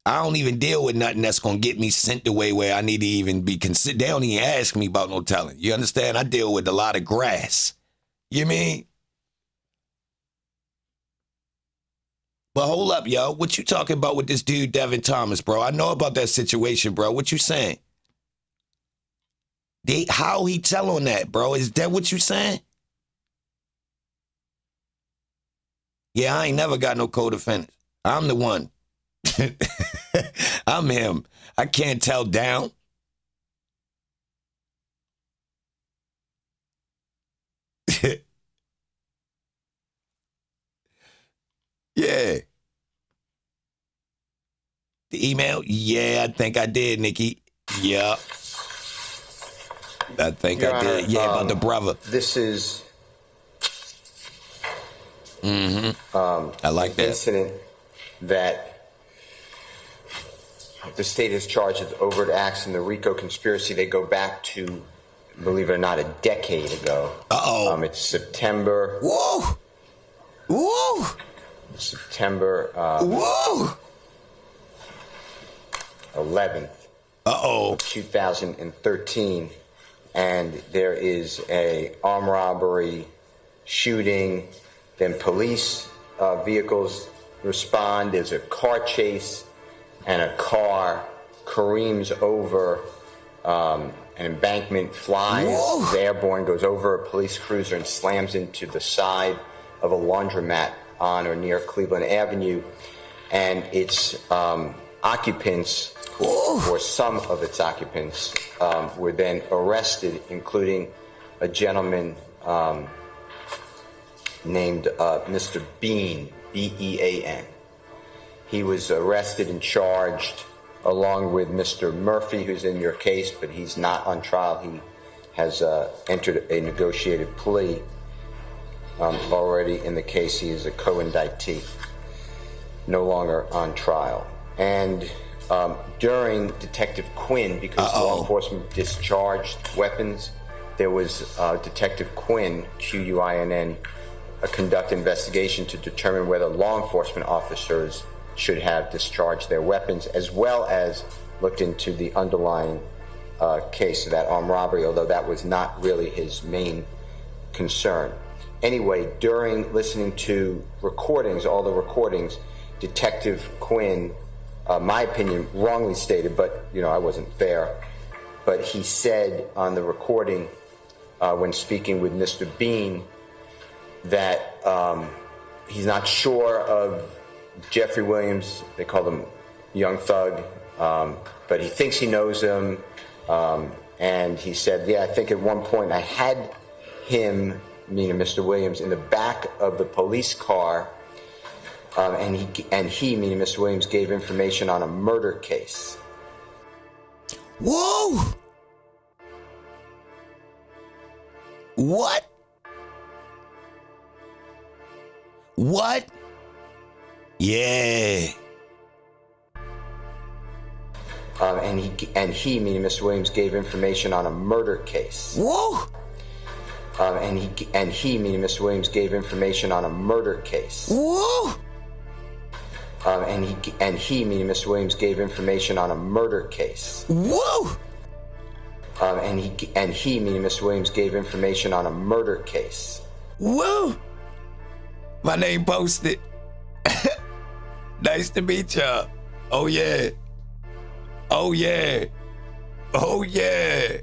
I don't even deal with nothing that's going to get me sent away where I need to even be considered. They don't even ask me about no telling. You understand? I deal with a lot of grass. You mean? But hold up, yo. What you talking about with this dude, Devin Thomas, bro? I know about that situation, bro. What you saying? How he tell on that, bro? Is that what you saying? Yeah, I ain't never got no co-defendants. I'm the one. I'm him. I can't tell down. Yeah. The email? Yeah, I think I did, Nikki. Yeah. I think Your I Honor, did. Yeah, about the brother. This is I like an that. incident that the state has charged with overt acts in the RICO conspiracy. They go back to, believe it or not, a decade ago. Uh-oh. It's September. Whoa! Whoa! September Whoa! 11th. Uh-oh. 2013, and there is a armed robbery, shooting, then police vehicles respond. There's a car chase, and a car careens over an embankment, flies, is airborne, goes over a police cruiser and slams into the side of a laundromat on or near Cleveland Avenue, and its occupants, or some of its occupants, were then arrested, including a gentleman named Mr. Bean, B-E-A-N. He was arrested and charged along with Mr. Murphy, who's in your case, but he's not on trial. He has entered a negotiated plea already in the case. He is a co-indictee, no longer on trial. And during Detective Quinn, because law enforcement discharged weapons, there was Detective Quinn, Quinn, conduct investigation to determine whether law enforcement officers should have discharged their weapons, as well as looked into the underlying case of that armed robbery, although that was not really his main concern. Anyway, during listening to recordings, all the recordings, Detective Quinn, my opinion, wrongly stated, but I wasn't there, but he said on the recording when speaking with Mr. Bean that he's not sure of Jeffery Williams. They call him Young Thug, but he thinks he knows him. And he said, yeah, I think at one point I had him, meaning Mr. Williams, in the back of the police car, and he, meaning Mr. Williams, gave information on a murder case. Whoa! What? What? Yeah. And he, meaning Mr. Williams, gave information on a murder case. Whoa! And he, meaning Mr. Williams, gave information on a murder case. Whoa! And he, meaning Mr. Williams, gave information on a murder case. Whoa! And he, meaning Mr. Williams, gave information on a murder case. Whoa! My name posted. Nice to meet y'all. Oh yeah. Oh yeah. Oh yeah.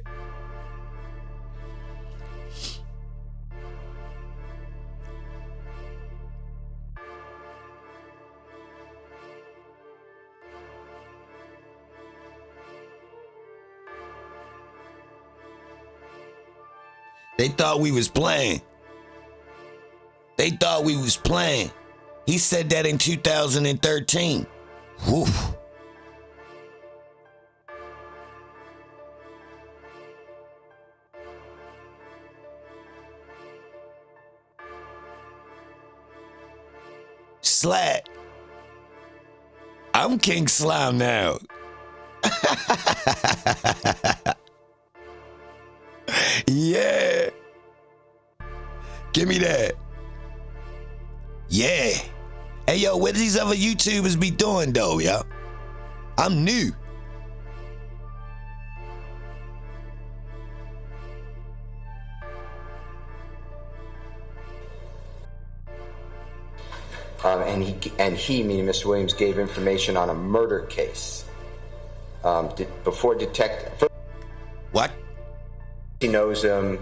They thought we was playing. They thought we was playing. He said that in 2013. Whew. Slat. I'm King Slime now. Yeah. Give me that. Yeah. Hey, yo, what these other YouTubers be doing, though, yo? I'm new. And he, meaning Mr. Williams, gave information on a murder case. Before detective. What? He knows him,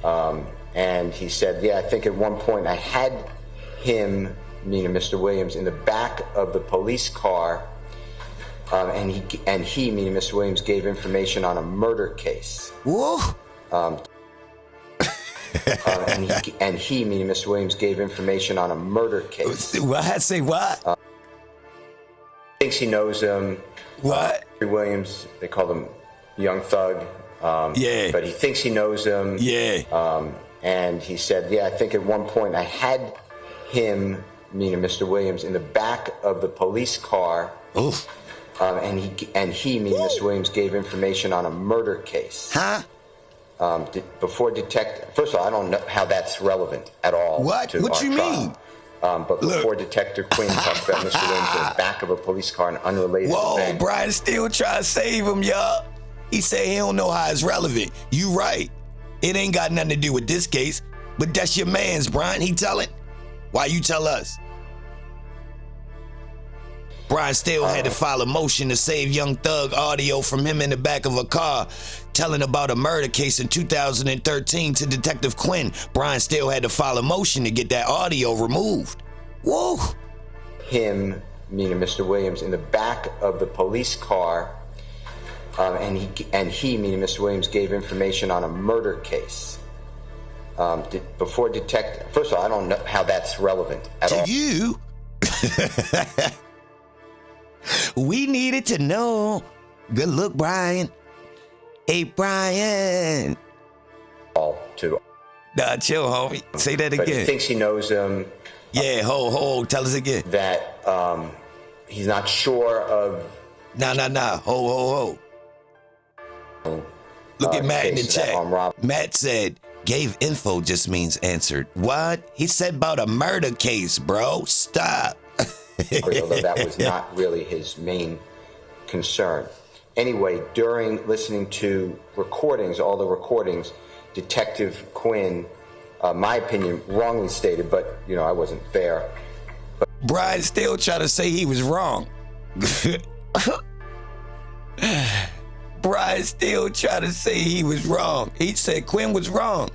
and he said, yeah, I think at one point I had him, meaning Mr. Williams, in the back of the police car, and he, meaning Mr. Williams, gave information on a murder case. Whoa! And he, meaning Mr. Williams, gave information on a murder case. What? I say what? Thinks he knows him. What? Jeffery Williams, they call him Young Thug. Yeah. But he thinks he knows him. Yeah. And he said, yeah, I think at one point I had him, meaning Mr. Williams, in the back of the police car. Oof. And he, meaning Mr. Williams, gave information on a murder case. Huh? Before detective. First of all, I don't know how that's relevant at all. What? To What our you trial. mean? But before Detective Quinn talked about Mr. Williams in the back of a police car, an unrelated Whoa, event. Brian still trying to save him, y'all. He said he don't know how it's relevant. You right. It ain't got nothing to do with this case, but that's your man's, Brian. He tell it. Why you tell us? Brian still had to file a motion to save Young Thug audio from him in the back of a car telling about a murder case in 2013 to Detective Quinn. Brian still had to file a motion to get that audio removed. Whoa. Him, meaning Mr. Williams, in the back of the police car, and he, meaning Mr. Williams, gave information on a murder case. Before detective. First of all, I don't know how that's relevant at all. To you? We needed to know. Good look, Brian. Hey, Brian. Nah, chill, homie. Say that But again. he thinks he knows him. Yeah, ho. Tell us again. That he's not sure of. Nah. Ho. Look at Matt in the chat. Matt said Gave info just means answered. What? He said about a murder case, bro. Stop. Although that was not really his main concern. Anyway, during listening to recordings, all the recordings, Detective Quinn, my opinion, wrongly stated, but, I wasn't fair. Brian still trying to say he was wrong. Brian still trying to say he was wrong. He said Quinn was wrong.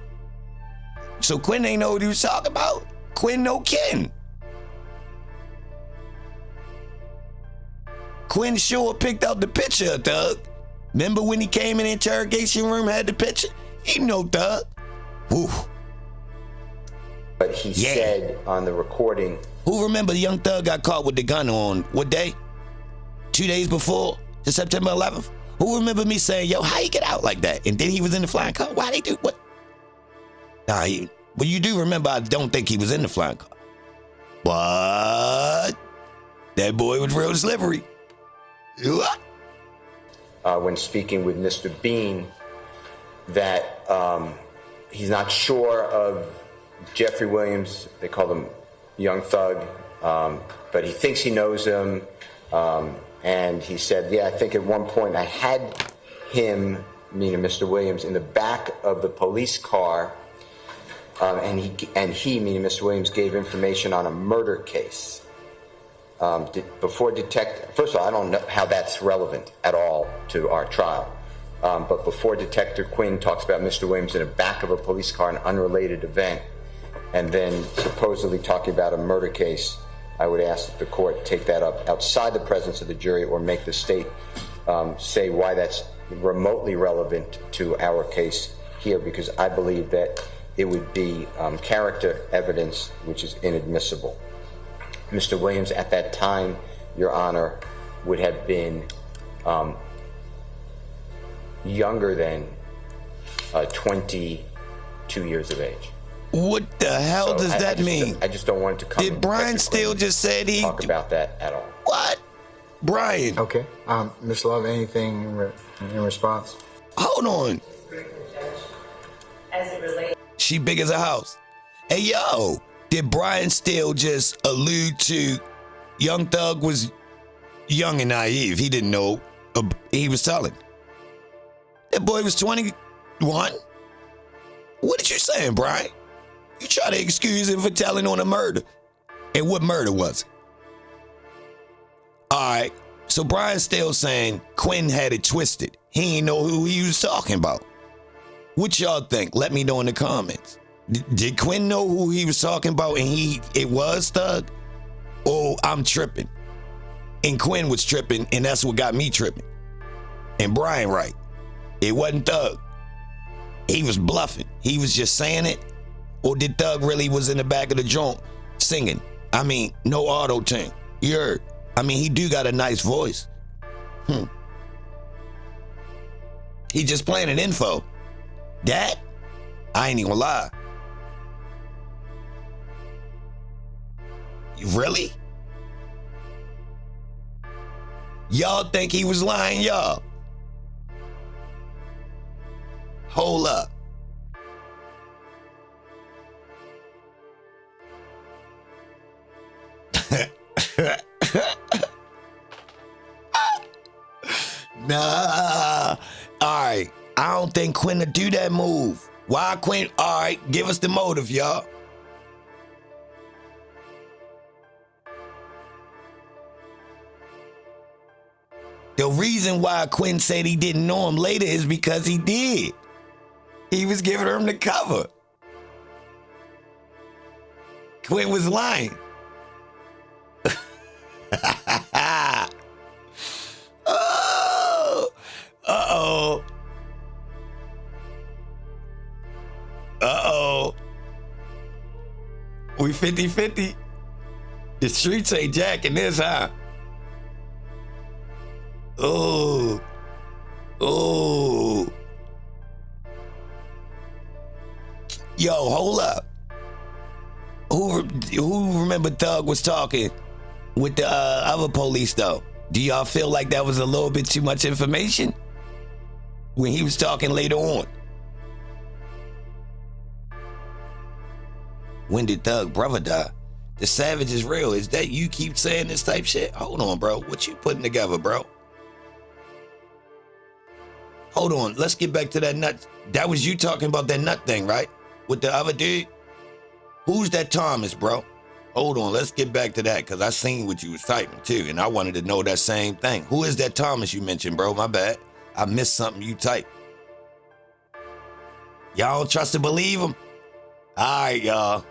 So Quinn ain't know what he was talking about. Quinn no kin. Quinn sure picked out the picture, Thug. Remember when he came in the interrogation room, had the picture? He know Thug. Woo. But he said on the recording. Who remember Young Thug got caught with the gun on what day? 2 days before the September 11th? Who remember me saying, yo, how you get out like that? And then he was in the flying car? Why they do what? Nah, but you do remember I don't think he was in the flying car. But that boy was real slippery. When speaking with Mr. Bean, that he's not sure of Jeffery Williams. They call him Young Thug, but he thinks he knows him. And he said, I think at one point I had him, meaning Mr. Williams, in the back of the police car, and he, meaning Mr. Williams, gave information on a murder case. First of all, I don't know how that's relevant at all to our trial. But before Detective Quinn talks about Mr. Williams in the back of a police car, an unrelated event, and then supposedly talking about a murder case, I would ask that the court take that up outside the presence of the jury or make the state say why that's remotely relevant to our case here, because I believe that it would be character evidence, which is inadmissible. Mr. Williams at that time, Your Honor, would have been younger than 22 years of age. What the hell does that mean? I just don't want it to come. Did Brian still just said he talk about that at all? What? Brian. Okay. Ms. Love, anything in response? Hold on. As it relates. She big as a house. Hey, yo, did Brian still just allude to Young Thug was young and naive? He didn't know he was telling. That boy was 21. What did you saying, Brian? You try to excuse him for telling on a murder. And what murder was it? All right, so Brian's still saying Quinn had it twisted. He ain't know who he was talking about. What y'all think? Let me know in the comments. Did Quinn know who he was talking about and it was Thug? Or I'm tripping. And Quinn was tripping and that's what got me tripping. And Brian right. It wasn't Thug. He was bluffing. He was just saying it. Or did Thug really was in the back of the joint singing? I mean, no auto tune. You heard? I mean, he do got a nice voice. He just playing an info. That? I ain't even gonna lie. Really? Y'all think he was lying, y'all? Hold up. Nah. All right. I don't think Quinn would do that move. Why Quinn? All right. Give us the motive, y'all. The reason why Quinn said he didn't know him later is because he did. He was giving him the cover. Quinn was lying. Oh. Uh-oh. Uh-oh. We 50-50. The streets ain't jacking this, huh? Oh. Oh. Yo, hold up. Who remember Thug was talking with the other police though? Do y'all feel like that was a little bit too much information when he was talking later on? When did Thug brother die? The savage is real. Is that you keep saying this type shit? Hold on, bro. What you putting together, bro? Hold on. Let's get back to that nut. That was you talking about that nut thing, right? With the other dude? Who's that Thomas, bro? Hold on. Let's get back to that because I seen what you was typing too, and I wanted to know that same thing. Who is that Thomas you mentioned, bro? My bad. I missed something you typed. Y'all don't trust to believe him? All right, y'all.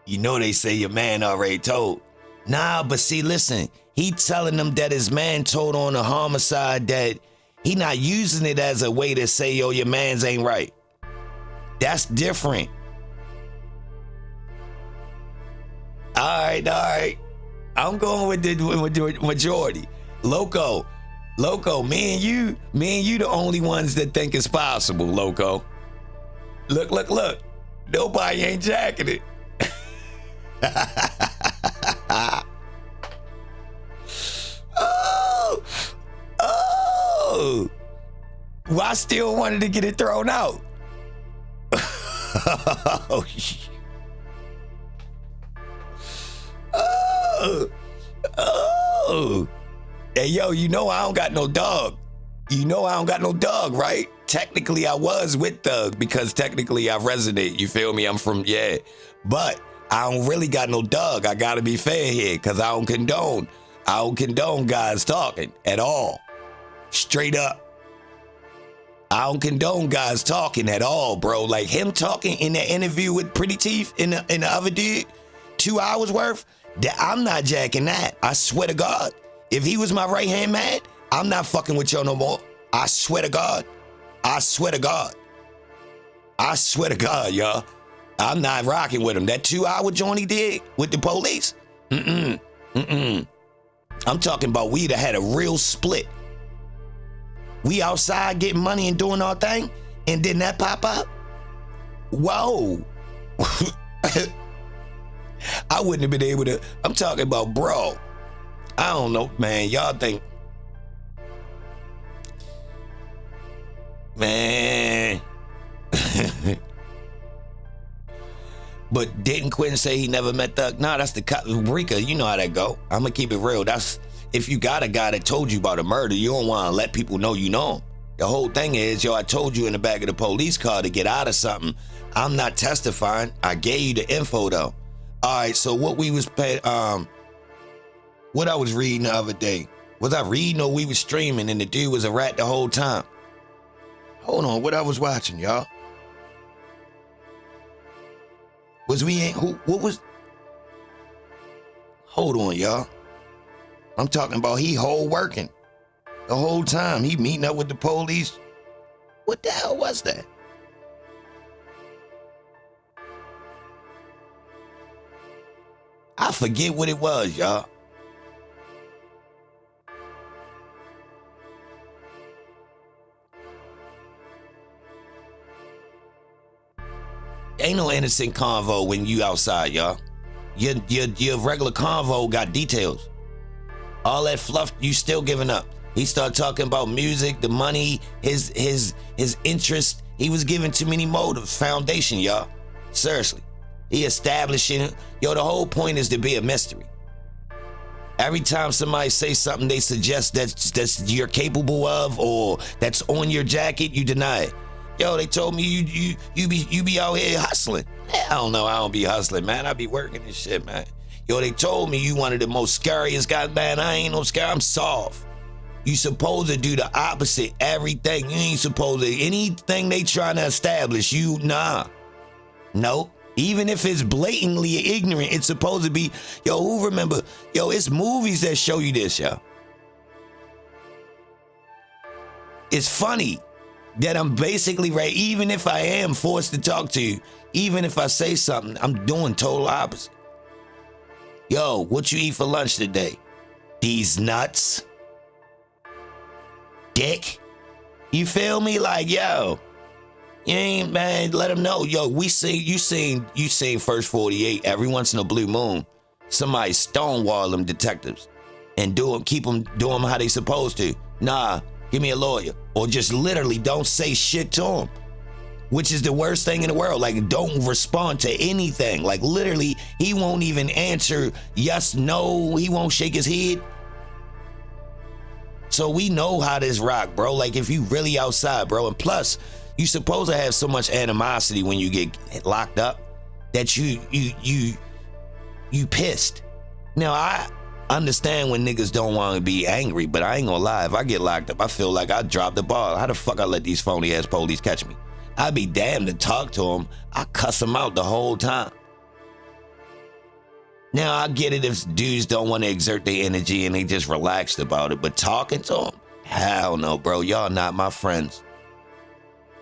You know they say your man already told. Nah, but see, listen. He telling them that his man told on a homicide that he not using it as a way to say, yo, your man's ain't right. That's different. All right. I'm going with the majority. Loco, me and you the only ones that think it's possible, Loco. Look. Nobody ain't jacking it. Oh. Well, I still wanted to get it thrown out. Oh. Hey, yo, you know I don't got no dog. Right? Technically, I was with Thug because technically I resonate. You feel me? I'm from, yeah. But I don't really got no dog. I gotta be fair here because I don't condone guys talking at all. Straight up. I don't condone guys talking at all, bro. Like him talking in that interview with Pretty Teeth in the other dude, 2 hours worth, I'm not jacking that. I swear to God. If he was my right-hand man, I'm not fucking with you no more. I swear to God, y'all. I'm not rocking with him. That 2 hour joint he did with the police, I'm talking about we'd have had a real split. We outside getting money and doing our thing, and then that pop up? Whoa. I wouldn't have been able to. I'm talking about, bro. I don't know, man. Y'all think. Man. But didn't Quinn say he never met Thug? Nah, that's the Rika. You know how that go. I'm going to keep it real. That's if you got a guy that told you about a murder, you don't want to let people know you know him. The whole thing is, yo, I told you in the back of the police car to get out of something. I'm not testifying. I gave you the info, though. All right, so what we was what I was reading the other day. Was I reading or we was streaming and the dude was a rat the whole time? Hold on, what I was watching, y'all? Was we in, what was? Hold on, y'all. I'm talking about he whole working. The whole time he meeting up with the police. What the hell was that? I forget what it was, y'all. Ain't no innocent convo when you outside, y'all. Your regular convo got details. All that fluff you still giving up. He started talking about music, the money, his interest. He was giving too many motives. Foundation, y'all. Seriously. He establishing, yo, the whole point is to be a mystery. Every time somebody say something they suggest that's you're capable of or that's on your jacket, you deny it. Yo, they told me you be out here hustling. Hell no, I don't be hustling, man. I be working this shit, man. Yo, they told me you one of the most scariest guys, man. I ain't no scary, I'm soft. You supposed to do the opposite, everything. You ain't supposed to, anything they trying to establish, you, nah. Nope. Even if it's blatantly ignorant, it's supposed to be, yo, who remember, yo, it's movies that show you this, yo. It's funny that I'm basically right, even if I am forced to talk to you, even if I say something, I'm doing total opposite. Yo, what you eat for lunch today? These nuts? Dick? You feel me? Like, yo, you ain't, man, let them know. Yo, you seen First 48 every once in a blue moon. Somebody stonewall them detectives and keep them, do them how they supposed to. Nah, Give me a lawyer. Or just literally don't say shit to him. Which is the worst thing in the world. Like, don't respond to anything. Like, literally, he won't even answer yes, no. He won't shake his head. So we know how this rock, bro. Like, if you really outside, bro. And plus, you supposed to have so much animosity when you get locked up that you pissed. Now, I understand when niggas don't want to be angry, but I ain't gonna lie. If I get locked up, I feel like I dropped the ball. How the fuck I let these phony ass police catch me? I'd be damned to talk to them. I cuss them out the whole time. Now, I get it if dudes don't want to exert their energy and they just relaxed about it, but talking to them? Hell no, bro. Y'all not my friends.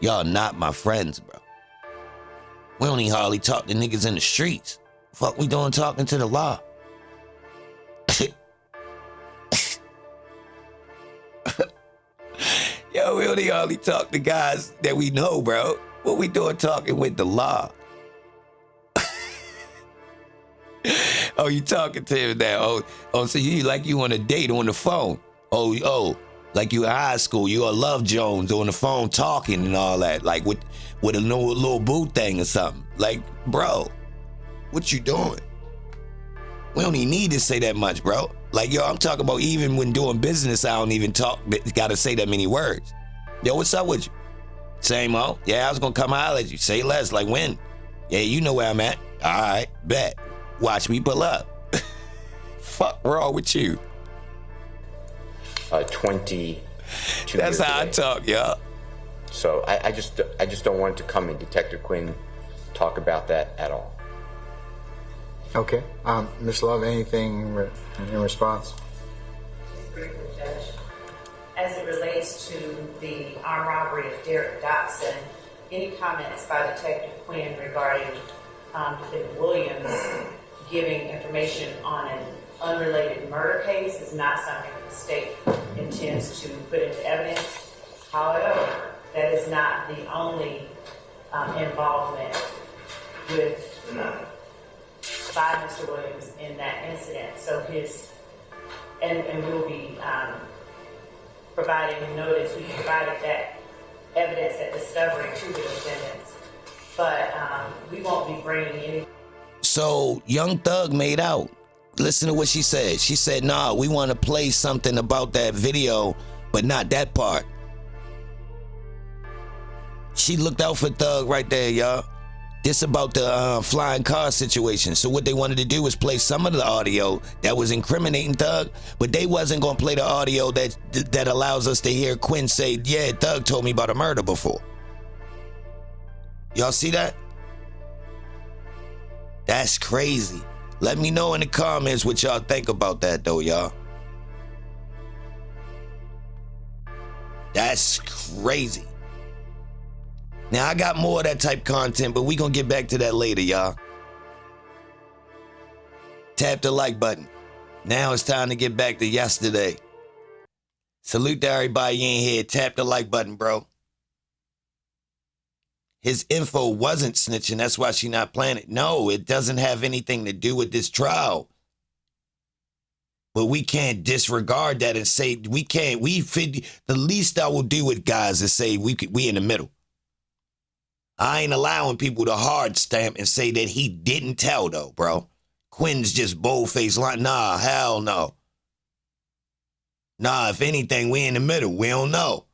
Y'all not my friends, bro. We don't even hardly talk to niggas in the streets. Fuck we doing talking to the law? Yo, we only hardly talk to guys that we know, bro. What we doing talking with the law? Oh, you talking to him now? Oh, so you like you on a date on the phone? Oh, like you in high school, you a Love Jones on the phone talking and all that, like with a little boo thing or something. Like, bro, what you doing? We don't even need to say that much, bro. Like, yo, I'm talking about even when doing business, I don't even gotta say that many words. Yo, what's up with you? Same old. Yeah, I was gonna come holler at you. Say less. Like, when? Yeah, you know where I'm at. All right, bet. Watch me pull up. Fuck wrong with you? 22 That's years how away. I talk, y'all. So I just don't want it to come in Detective Quinn talk about that at all. Okay. Ms. Love, anything in response? Briefly, Judge. As it relates to the armed robbery of Derek Dotson, any comments by Detective Quinn regarding Defendant Williams giving information on an unrelated murder case is not something the state intends to put into evidence. However, that is not the only involvement with by Mr. Williams in that incident. So and we'll be providing notice. We provided that evidence at discovery to the defendants, but we won't be bringing any. So Young Thug made out. Listen to what she said. She said, nah, we want to play something about that video, but not that part. She looked out for Thug right there, y'all. This about the flying car situation. So what they wanted to do was play some of the audio that was incriminating Thug, but they wasn't going to play the audio that allows us to hear Quinn say, yeah, Thug told me about a murder before. Y'all see that? That's crazy. Let me know in the comments what y'all think about that, though, y'all. That's crazy. Now, I got more of that type content, but we gonna get back to that later, y'all. Tap the like button. Now it's time to get back to yesterday. Salute to everybody in here. Tap the like button, bro. His info wasn't snitching. That's why she not playing it. No, it doesn't have anything to do with this trial. But we can't disregard that and say we can't. The least I will do with guys is say we in the middle. I ain't allowing people to hard stamp and say that he didn't tell, though, bro. Quinn's just bold-faced lying. Nah, hell no. Nah, if anything, we in the middle. We don't know.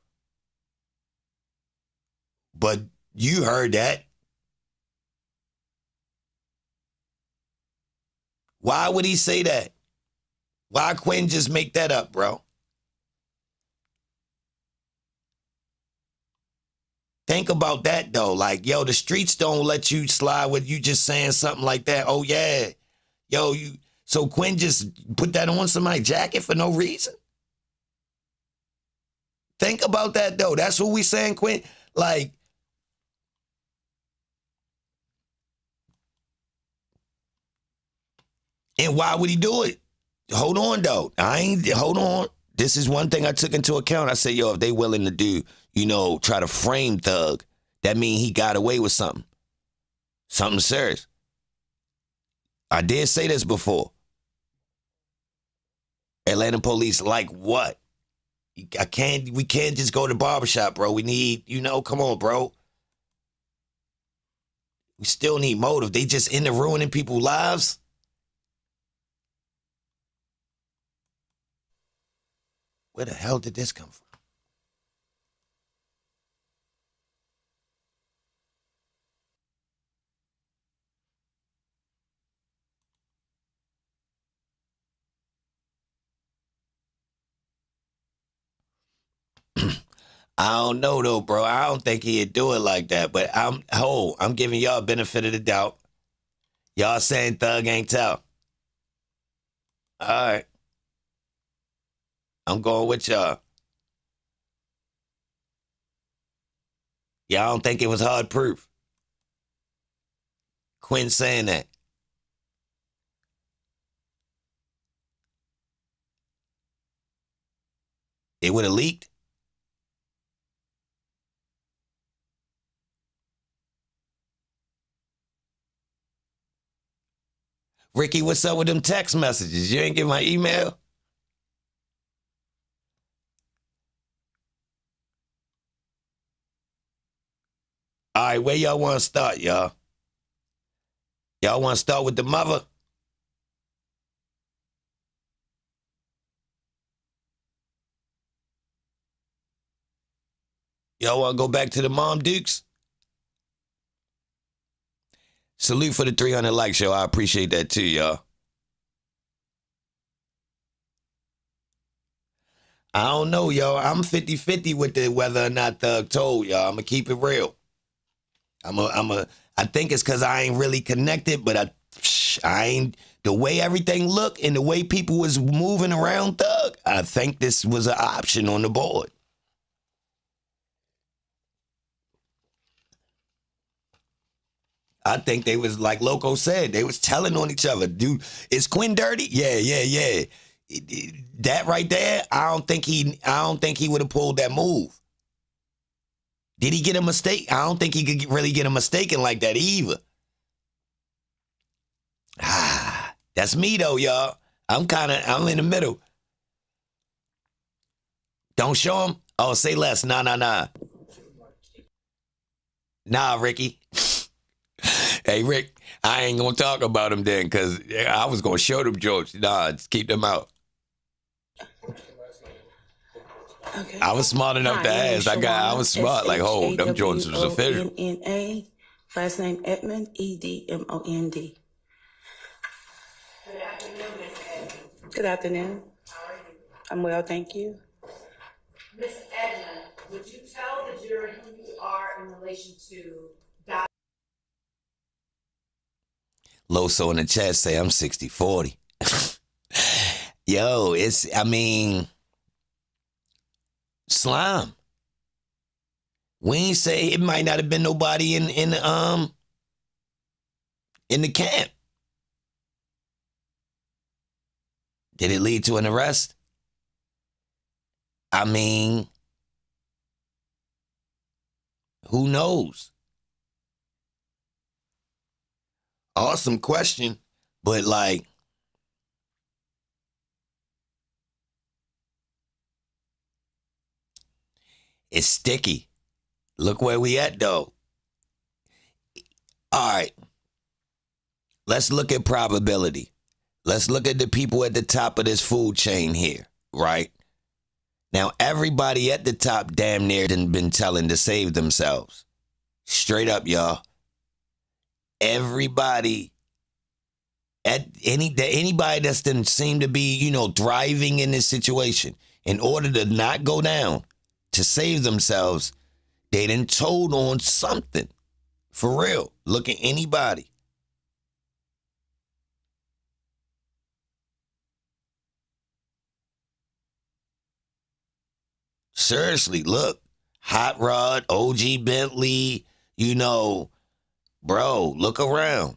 But you heard that. Why would he say that? Why Quinn just make that up, bro? Think about that, though. Like, yo, the streets don't let you slide with you just saying something like that. Oh, yeah. Yo, so Quinn just put that on somebody's jacket for no reason? Think about that, though. That's what we saying, Quinn. Like, and why would he do it? Hold on, though. Hold on. This is one thing I took into account. I said, yo, if they willing to do, try to frame Thug, that mean he got away with something. Something serious. I did say this before. Atlanta police like what? We can't just go to the barbershop, bro. We need, come on, bro. We still need motive. They just into ruining people's lives. Where the hell did this come from? I don't know though, bro. I don't think he'd do it like that. But I'm giving y'all benefit of the doubt. Y'all saying Thug ain't tell. All right. I'm going with y'all. Y'all don't think it was hard proof? Quinn saying that. It would have leaked. Ricky, what's up with them text messages? You ain't get my email? All right, where y'all want to start, y'all? Y'all want to start with the mother? Y'all want to go back to the mom dukes? Salute for the 300 likes, yo. I appreciate that too, y'all. I don't know, y'all. I'm 50-50 with whether or not Thug told, y'all. I'm going to keep it real. I think it's because I ain't really connected, but I ain't, the way everything looked and the way people was moving around Thug, I think this was an option on the board. I think they was, like Loco said, they was telling on each other. Dude, is Quinn dirty? Yeah. That right there, I don't think he would have pulled that move. Did he get a mistake? I don't think he could really get a mistaken like that either. That's me though, y'all. I'm in the middle. Don't show him. Oh, say less. Nah. Nah, Ricky. Hey, Rick, I ain't going to talk about him then because I was going to show them jokes. Nah, just keep them out. Okay. I was smart enough to ask. I was smart. Like, them jokes was official. SHAWONNA, last name Edmond, EDMOND. Good afternoon, Ms. Edmond. Good afternoon. How are you? I'm well, thank you. Ms. Edmond, would you tell the jury who you are in relation to Loso in the chat say I'm 60-40. Yo, slime. We ain't say it might not have been nobody in the camp. Did it lead to an arrest? I mean, who knows? Awesome question, but like, it's sticky. Look where we at though. All right. Let's look at probability. Let's look at the people at the top of this food chain here, right? Now, everybody at the top damn near done been telling to save themselves. Straight up, y'all. Everybody anybody that's done seem to be, thriving in this situation, in order to not go down, to save themselves, they done told on something. For real. Look at anybody. Seriously, look. Hot Rod, OG Bentley, bro, look around.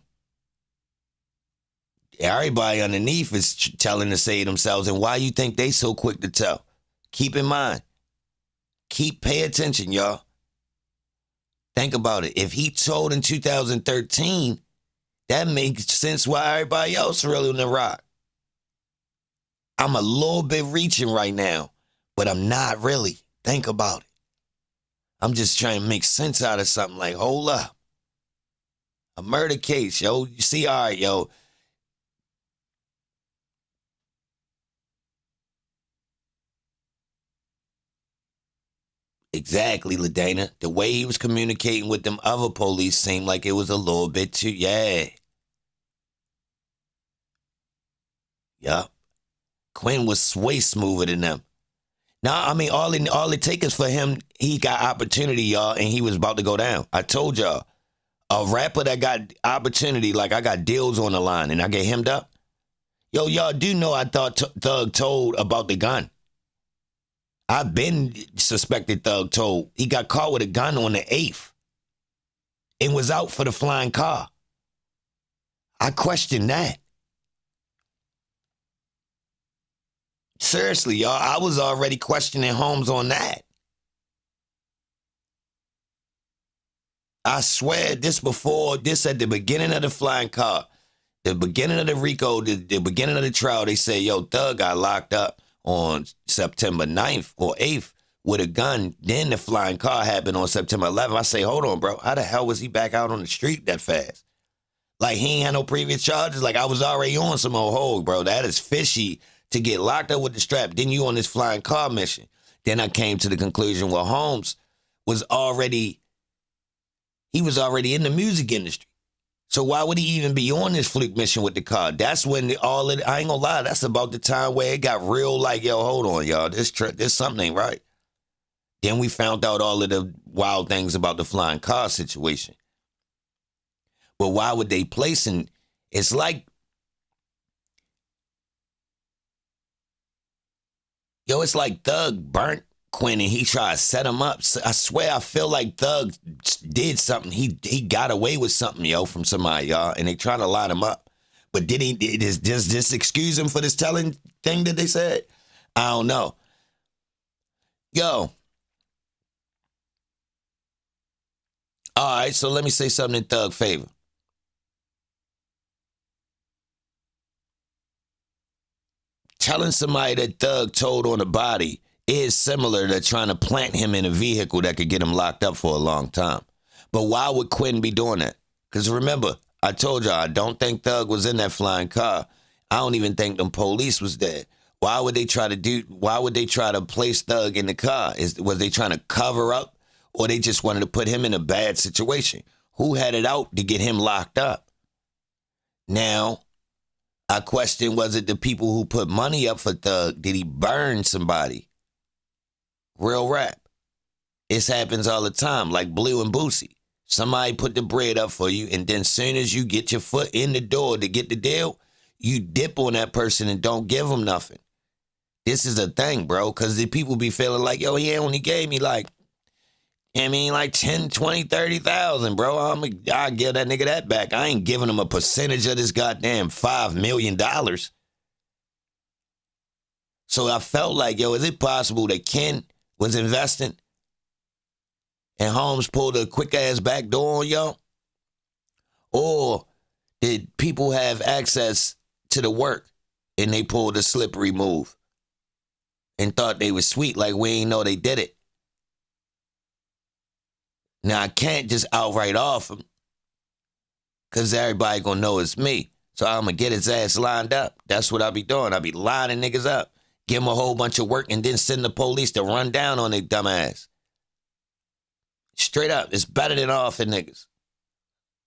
Everybody underneath is telling to save themselves. And why you think they so quick to tell? Keep in mind. Pay attention, y'all. Think about it. If he told in 2013, that makes sense why everybody else really on the rock. I'm a little bit reaching right now, but I'm not really. Think about it. I'm just trying to make sense out of something like, hold up. A murder case, yo. You see, all right, yo. Exactly, LaDana. The way he was communicating with them other police seemed like it was a little bit too, yeah. Yup. Quinn was way smoother than them. Now, I mean, all it takes is for him, he got opportunity, y'all, and he was about to go down. I told y'all, a rapper that got opportunity, like I got deals on the line, and I get hemmed up. Yo, y'all do know I thought Thug told about the gun. I've been suspected Thug told. He got caught with a gun on the 8th and was out for the flying car. I question that. Seriously, y'all, I was already questioning Holmes on that. I swear this at the beginning of the flying car, the beginning of the RICO, the beginning of the trial, they say, yo, Thug got locked up on September 9th or 8th with a gun. Then the flying car happened on September 11th. I say, hold on, bro. How the hell was he back out on the street that fast? Like, he ain't had no previous charges? Like, I was already on some old hold, bro. That is fishy to get locked up with the strap. Then you on this flying car mission. Then I came to the conclusion, well, Holmes was already in the music industry. So why would he even be on this fluke mission with the car? That's when I ain't gonna lie, that's about the time where it got real like, yo, hold on, y'all. This something ain't right. Then we found out all of the wild things about the flying car situation. But why would they place it's like, yo, it's like Thug burnt Quinn and he tried to set him up. I swear, I feel like Thug did something. He got away with something, yo, from somebody, y'all, and they trying to line him up. But does this excuse him for this telling thing that they said? I don't know. Yo. All right, so let me say something in Thug's favor. Telling somebody that Thug told on the body is similar to trying to plant him in a vehicle that could get him locked up for a long time. But why would Quinn be doing that? Because remember, I told y'all, I don't think Thug was in that flying car. I don't even think them police was there. Why would they try to place Thug in the car? Was they trying to cover up, or they just wanted to put him in a bad situation? Who had it out to get him locked up? Now, I question, was it the people who put money up for Thug? Did he burn somebody? Real rap. This happens all the time, like Blue and Boosie. Somebody put the bread up for you, and then soon as you get your foot in the door to get the deal, you dip on that person and don't give them nothing. This is a thing, bro, because the people be feeling like, yo, he only gave me like 10, 20, 30,000, bro. I'll give that nigga that back. I ain't giving him a percentage of this goddamn $5 million. So I felt like, yo, is it possible that Ken was investing and Holmes pulled a quick-ass back door on y'all? Or did people have access to the work and they pulled a slippery move and thought they was sweet like we ain't know they did it? Now, I can't just outright off him because everybody going to know it's me. So I'm going to get his ass lined up. That's what I be doing. I be lining niggas up, give them a whole bunch of work, and then send the police to run down on their dumb ass. Straight up, it's better than offing niggas.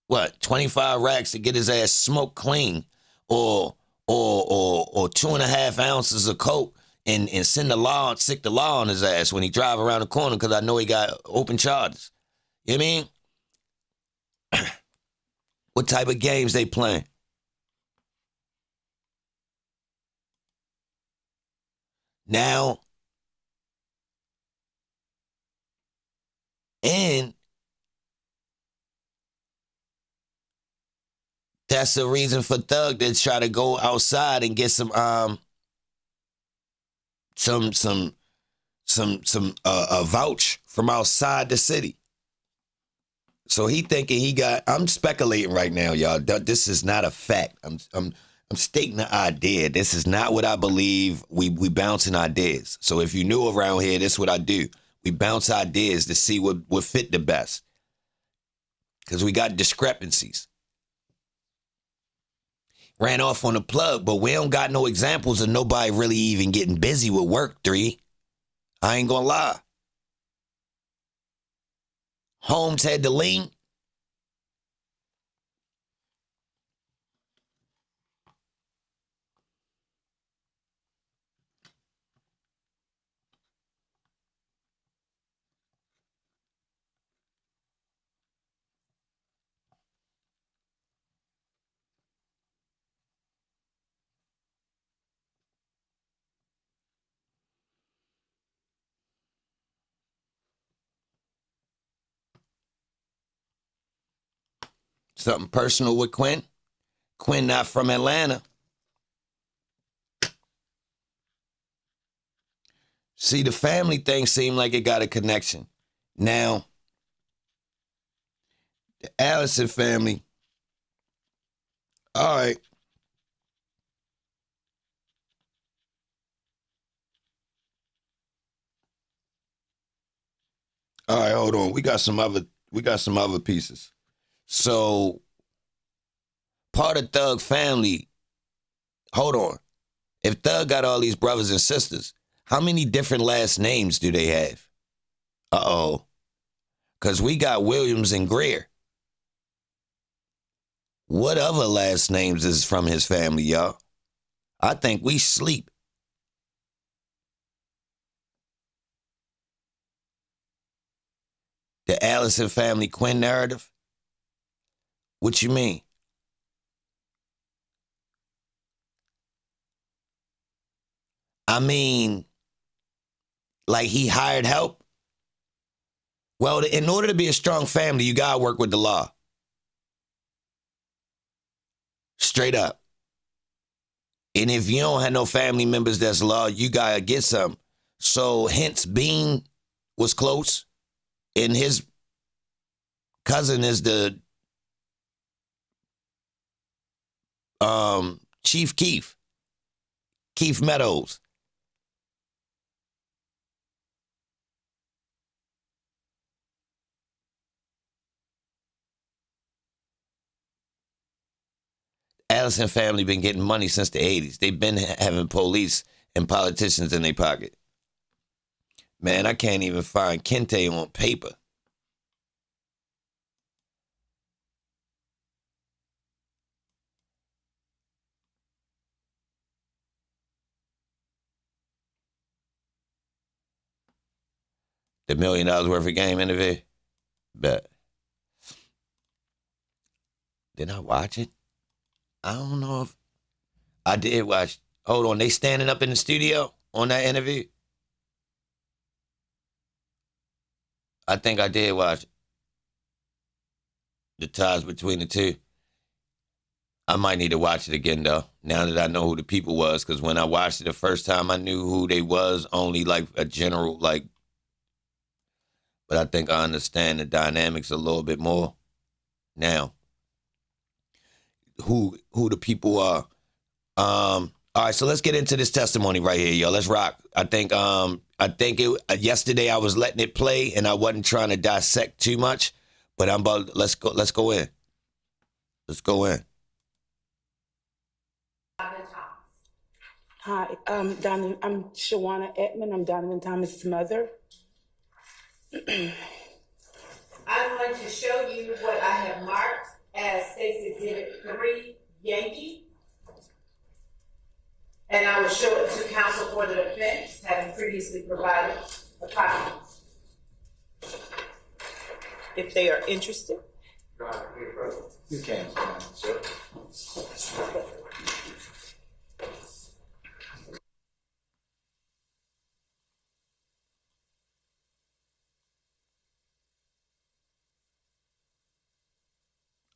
What, 25 racks to get his ass smoked clean, or 2.5 ounces of coke and sick the law on his ass when he drive around the corner because I know he got open charges. You know what I mean? What type of games they playing? Now, and that's the reason for Thug to try to go outside and get some vouch from outside the city. So he thinking he got. I'm speculating right now, y'all. This is not a fact. I'm I'm stating the idea. This is not what I believe. We bouncing ideas. So if you new around here, this is what I do. We bounce ideas to see what fit the best. Because we got discrepancies. Ran off on the plug, but we don't got no examples of nobody really even getting busy with work, 3. I ain't gonna lie. Holmes had to lean. Something personal with Quinn. Quinn not from Atlanta. See, the family thing seemed like it got a connection. Now, the Allison family, all right. All right, hold on. We got some other pieces. So, part of Thug family, hold on. If Thug got all these brothers and sisters, how many different last names do they have? Uh-oh. Because we got Williams and Greer. What other last names is from his family, y'all? I think we sleep. The Allison family Quinn narrative? What you mean? I mean, like he hired help? Well, in order to be a strong family, you gotta work with the law. Straight up. And if you don't have no family members that's law, you gotta get some. So hence Bean was close, and his cousin is the Chief Keef Meadows. Allison family been getting money since the 80s. They've been having police and politicians in their pocket. Man, I can't even find Kente on paper. The $1 million worth of game interview? Bet. Did I watch it? I don't know if I did watch. Hold on, they standing up in the studio on that interview? I think I did watch it. The ties between the two. I might need to watch it again, though, now that I know who the people was, because when I watched it the first time, I knew who they was, only like a general, like, but I think I understand the dynamics a little bit more now. Who the people are. All right, so let's get into this testimony right here, yo. Let's rock. I think yesterday I was letting it play and I wasn't trying to dissect too much, but let's go in. Let's go in. Hi, I'm Shawana Edmond. I'm Donovan Thomas's mother. I'm going to show you what I have marked as State's Exhibit 3, Yankee. And I will show it to counsel for the defense, having previously provided a copy. If they are interested. You can, sir.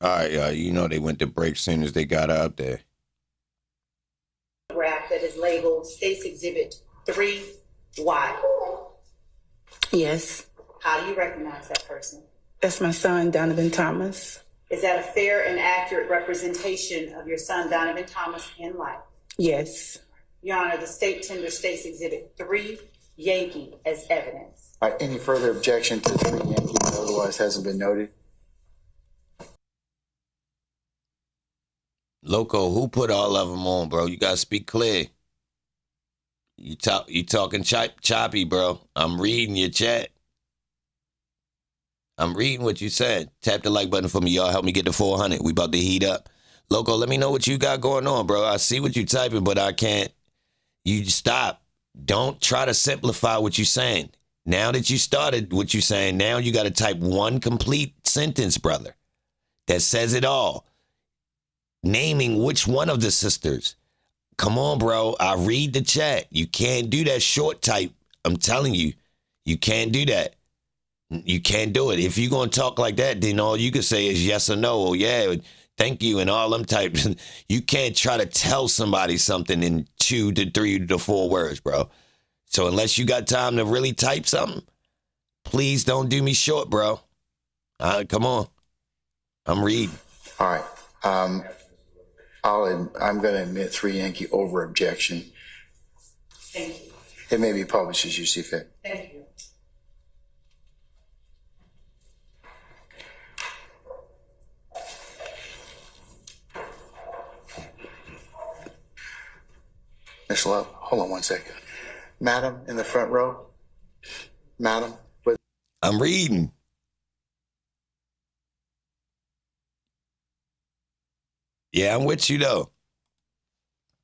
All right, you know they went to break soon as they got out there. Graph that is labeled State's Exhibit 3Y. Yes, How do you recognize that person? that's my son, Donovan Thomas. Is that a fair and accurate representation of your son, Donovan Thomas, in life? Yes. Your Honor, the state tender states Exhibit 3, Yankee, as evidence. All right, any further objection to 3 Yankee that otherwise hasn't been noted? Loco, who put all of them on, bro? You gotta speak clear. You talking choppy, bro. I'm reading your chat. I'm reading what you said. Tap the like button for me, y'all. Help me get to 400. We about to heat up. Loco, let me know what you got going on, bro. I see what you typing, but I can't. You stop. Don't try to simplify what you're saying. Now that you started what you're saying, now you got to type one complete sentence, brother, that says it all. Naming which one of the sisters. Come on, bro. I read the chat. You can't do that short type. I'm telling you, you can't do that. You can't do it. If you're going to talk like that, then all you can say is yes or no, or yeah, thank you, and all them types. You can't try to tell somebody something in 2 to 3 to 4 words, bro. So unless you got time to really type something, please don't do me short, bro. Come on. I'm reading. All right. I'm going to admit 3 Yankee over objection. Thank you. It may be published as you see fit. Thank you. Ms. Love, hold on one second. Madam in the front row. Madam. I'm reading. Yeah, I'm with you, though.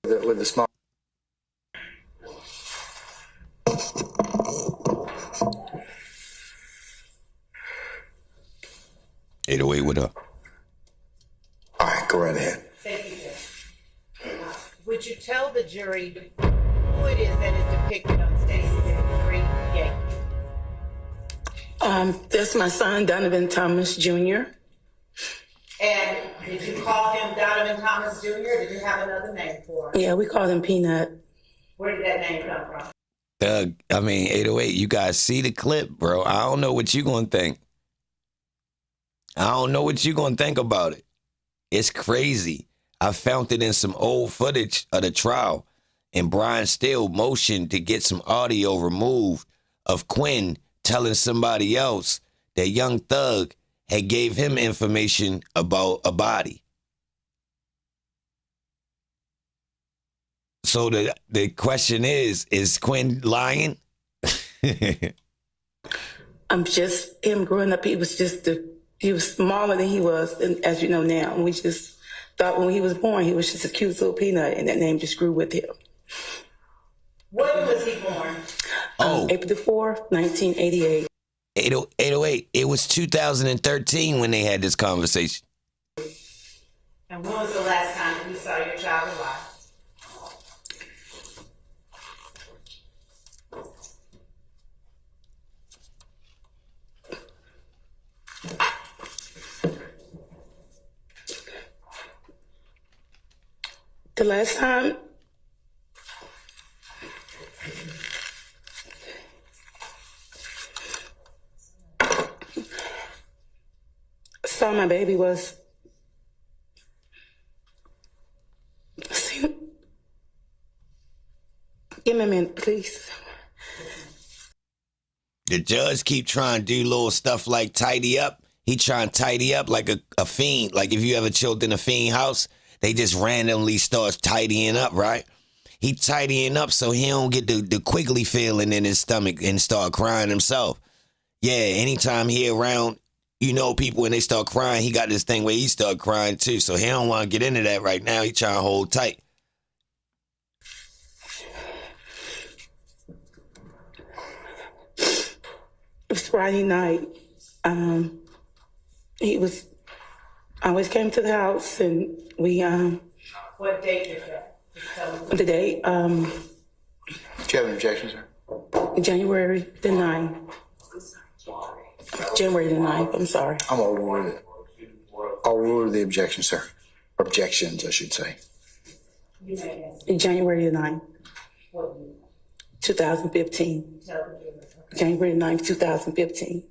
With the small. Hey, the way with her. All right, go right ahead. Thank you, Judge. Would you tell the jury who it is that is depicted on Stacy's Exhibit 3, Yankee? That's my son, Donovan Thomas Jr. And did you call him Donovan Thomas Jr. or did you have another name for him? Yeah, we call him Peanut. Where did that name come from? I mean, 808, you guys see the clip, bro. I don't know what you're going to think. I don't know what you're going to think about it. It's crazy. I found it in some old footage of the trial, and Brian Steele motioned to get some audio removed of Quinn telling somebody else that young Thug had gave him information about a body. So the question is Quinn lying? I'm just him growing up. He was smaller than he was, and as you know now. And we just thought when he was born, he was just a cute little peanut, and that name just grew with him. When was he born? April the 4th, 1988. 808. It was 2013 when they had this conversation. And when was the last time you saw your child alive? The last time I saw my baby was give me a minute, please. The judge keep trying to do little stuff like tidy up. He trying to tidy up like a fiend. Like if you ever chilled in a fiend house, they just randomly start tidying up, right? He tidying up so he don't get the quiggly feeling in his stomach and start crying himself. Yeah, anytime he around, people when they start crying, he got this thing where he start crying too. So he don't want to get into that right now. He trying to hold tight. It was Friday night. I always came to the house and we What date is that? Just tell me. the date, Do you have an objection, sir? January the 9th. January the 9th, I'm sorry. I'm overruled it. I'll rule the objection, sir. Objections, I should say. January the 9th, 2015. January the 9th, 2015.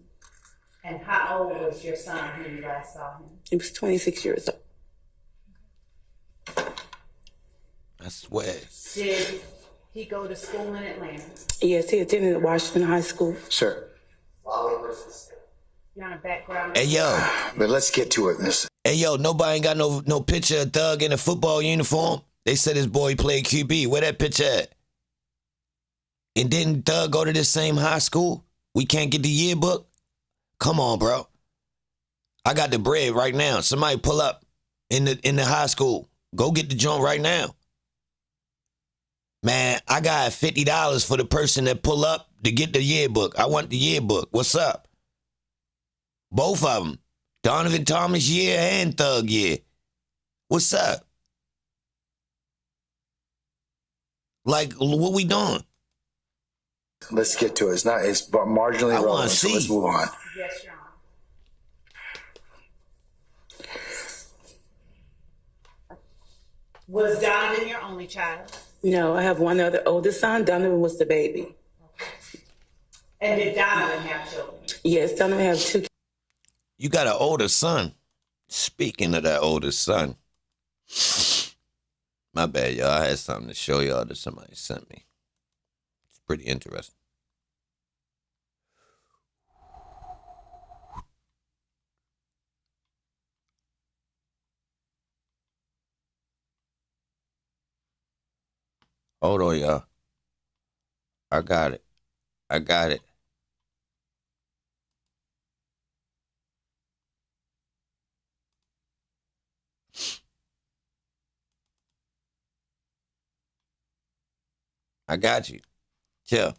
And how old was your son when you last saw him? He was 26 years old. I swear. Did he go to school in Atlanta? Yes, he attended Washington High School. Sir, You're on a background. Hey, yo. but let's get to it, Miss. Hey, yo, nobody ain't got no picture of Thug in a football uniform? They said his boy played QB. Where that picture at? And didn't Thug go to the same high school? We can't get the yearbook? Come on, bro. I got the bread right now. Somebody pull up in the high school. Go get the joint right now. Man, I got $50 for the person that pull up to get the yearbook. I want the yearbook. What's up? Both of them. Donovan Thomas year and Thug year. What's up? Like, what we doing? Let's get to it. It's marginally relevant, so let's move on. Yes, Your Honor. Was Donovan your only child? No, I have one other oldest son. Donovan was the baby. And did Donovan have children? Yes, Donovan have 2 kids. You got an older son. Speaking of that older son. My bad, y'all. I had something to show y'all that somebody sent me. It's pretty interesting. Hold on, y'all. I got it. I got it. I got you. Chill.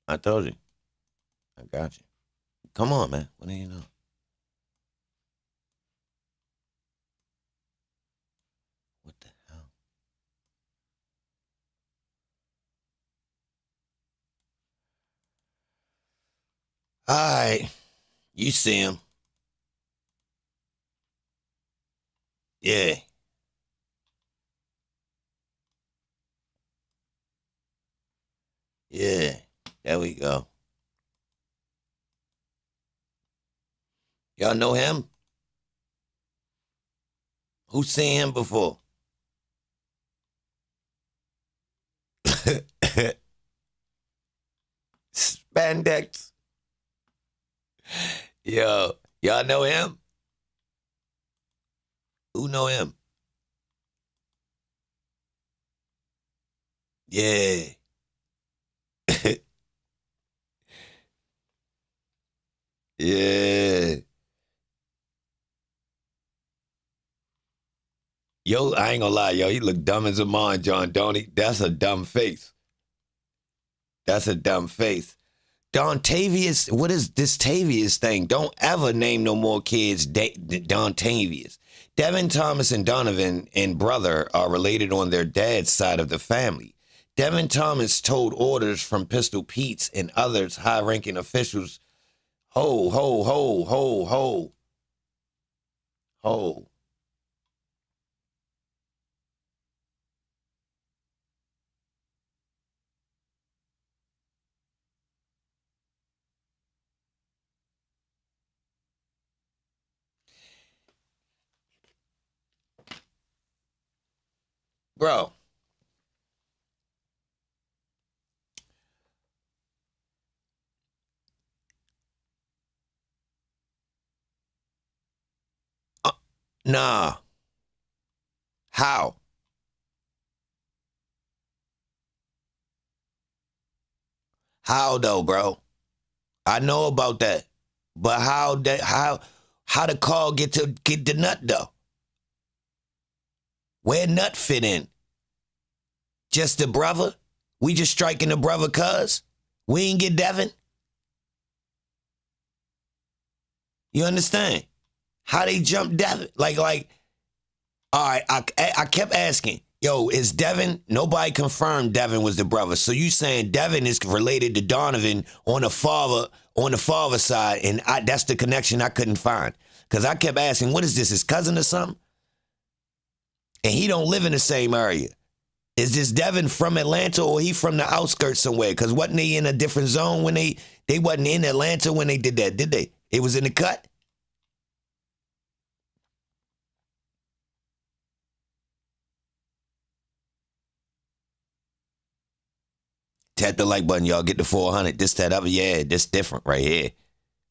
I told you. I got you. Come on, man. What do you know? What the hell? All right. You see him. Yeah. Yeah. There we go. Y'all know him? Who's seen him before? Spandex. Yo, y'all know him? Who know him? Yeah. Yeah. Yo, I ain't gonna lie, yo, he look dumb as a mon, John, don't he? That's a dumb face. That's a dumb face. Dontavius, what is this Tavius thing? Don't ever name no more kids Dontavius. Devin Thomas and Donovan and brother are related on their dad's side of the family. Devin Thomas told orders from Pistol Pete's and others high-ranking officials, ho, ho, ho, ho, ho, ho. Bro. Nah. How? How though, bro? I know about that. But how the call get the nut though? Where nut fit in? Just the brother? We just striking the brother cuz? We ain't get Devin? You understand? How they jump Devin? Like, all right, I kept asking, yo, is Devin, nobody confirmed Devin was the brother. So you saying Devin is related to Donovan on the father side, and that's the connection I couldn't find. Because I kept asking, what is this, his cousin or something? And he don't live in the same area. Is this Devin from Atlanta or he from the outskirts somewhere? Because wasn't they in a different zone when they wasn't in Atlanta when they did that, did they? It was in the cut? Tap the like button, y'all. Get the 400. This, that, other. Yeah, this different right here.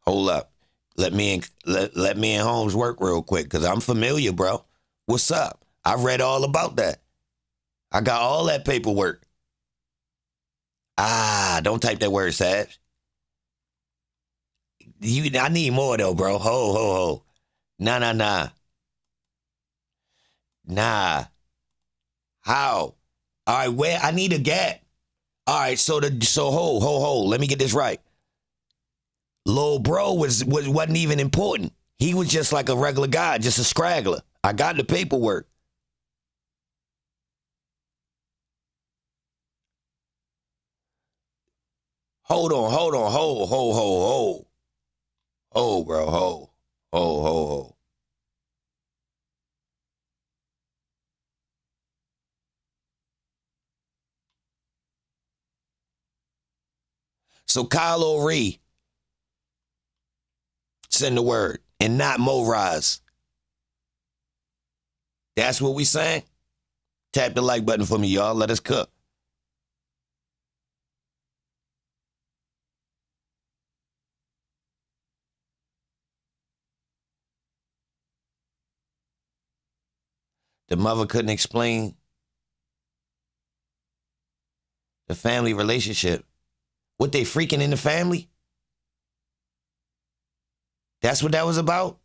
Hold up. Let me and Holmes work real quick because I'm familiar, bro. What's up? I read all about that. I got all that paperwork. Don't type that word, Sabs. I need more though, bro. Ho. Nah. How? All right, where? I need a gap. All right, so hold. Let me get this right. Lil bro wasn't even important. He was just like a regular guy, just a scraggler. I got the paperwork. Hold on. Hold, bro. Hold. So Kyle O'Ree send the word and not Mo Rise. That's what we saying? Tap the like button for me, y'all. Let us cook. The mother couldn't explain the family relationship. What, they freaking in the family? That's what that was about?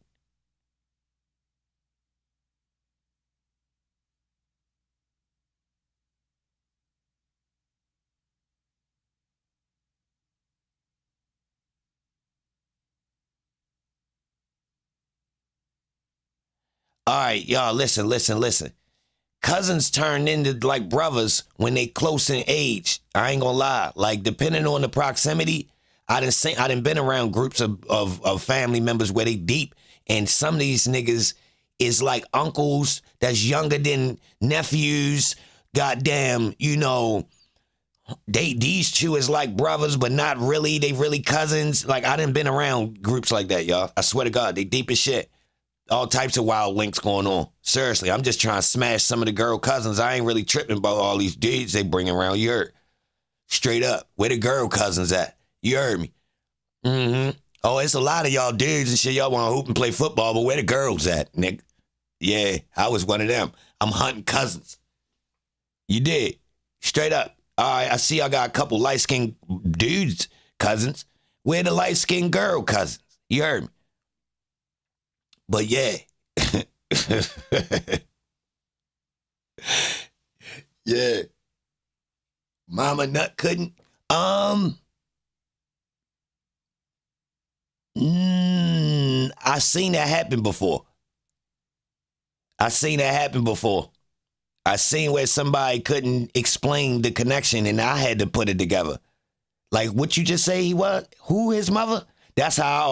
All right, y'all, listen. Cousins turn into like brothers when they close in age. I ain't gonna lie. Like, depending on the proximity, I done been around groups of family members where they deep, and some of these niggas is like uncles that's younger than nephews. Goddamn, these two is like brothers, but not really. They really cousins. Like, I done been around groups like that, y'all. I swear to God, they deep as shit. All types of wild links going on. Seriously, I'm just trying to smash some of the girl cousins. I ain't really tripping about all these dudes they bring around. You heard? Straight up. Where the girl cousins at? You heard me? Mm-hmm. Oh, it's a lot of y'all dudes and shit. Y'all want to hoop and play football, but where the girls at, nigga? Yeah, I was one of them. I'm hunting cousins. You did. Straight up. All right, I see I got a couple light-skinned dudes cousins. Where the light-skinned girl cousins? You heard me? But yeah. Yeah. Mama Nut couldn't. I seen that happen before. I seen where somebody couldn't explain the connection and I had to put it together. Like, what you just say he was? Who, his mother? That's how I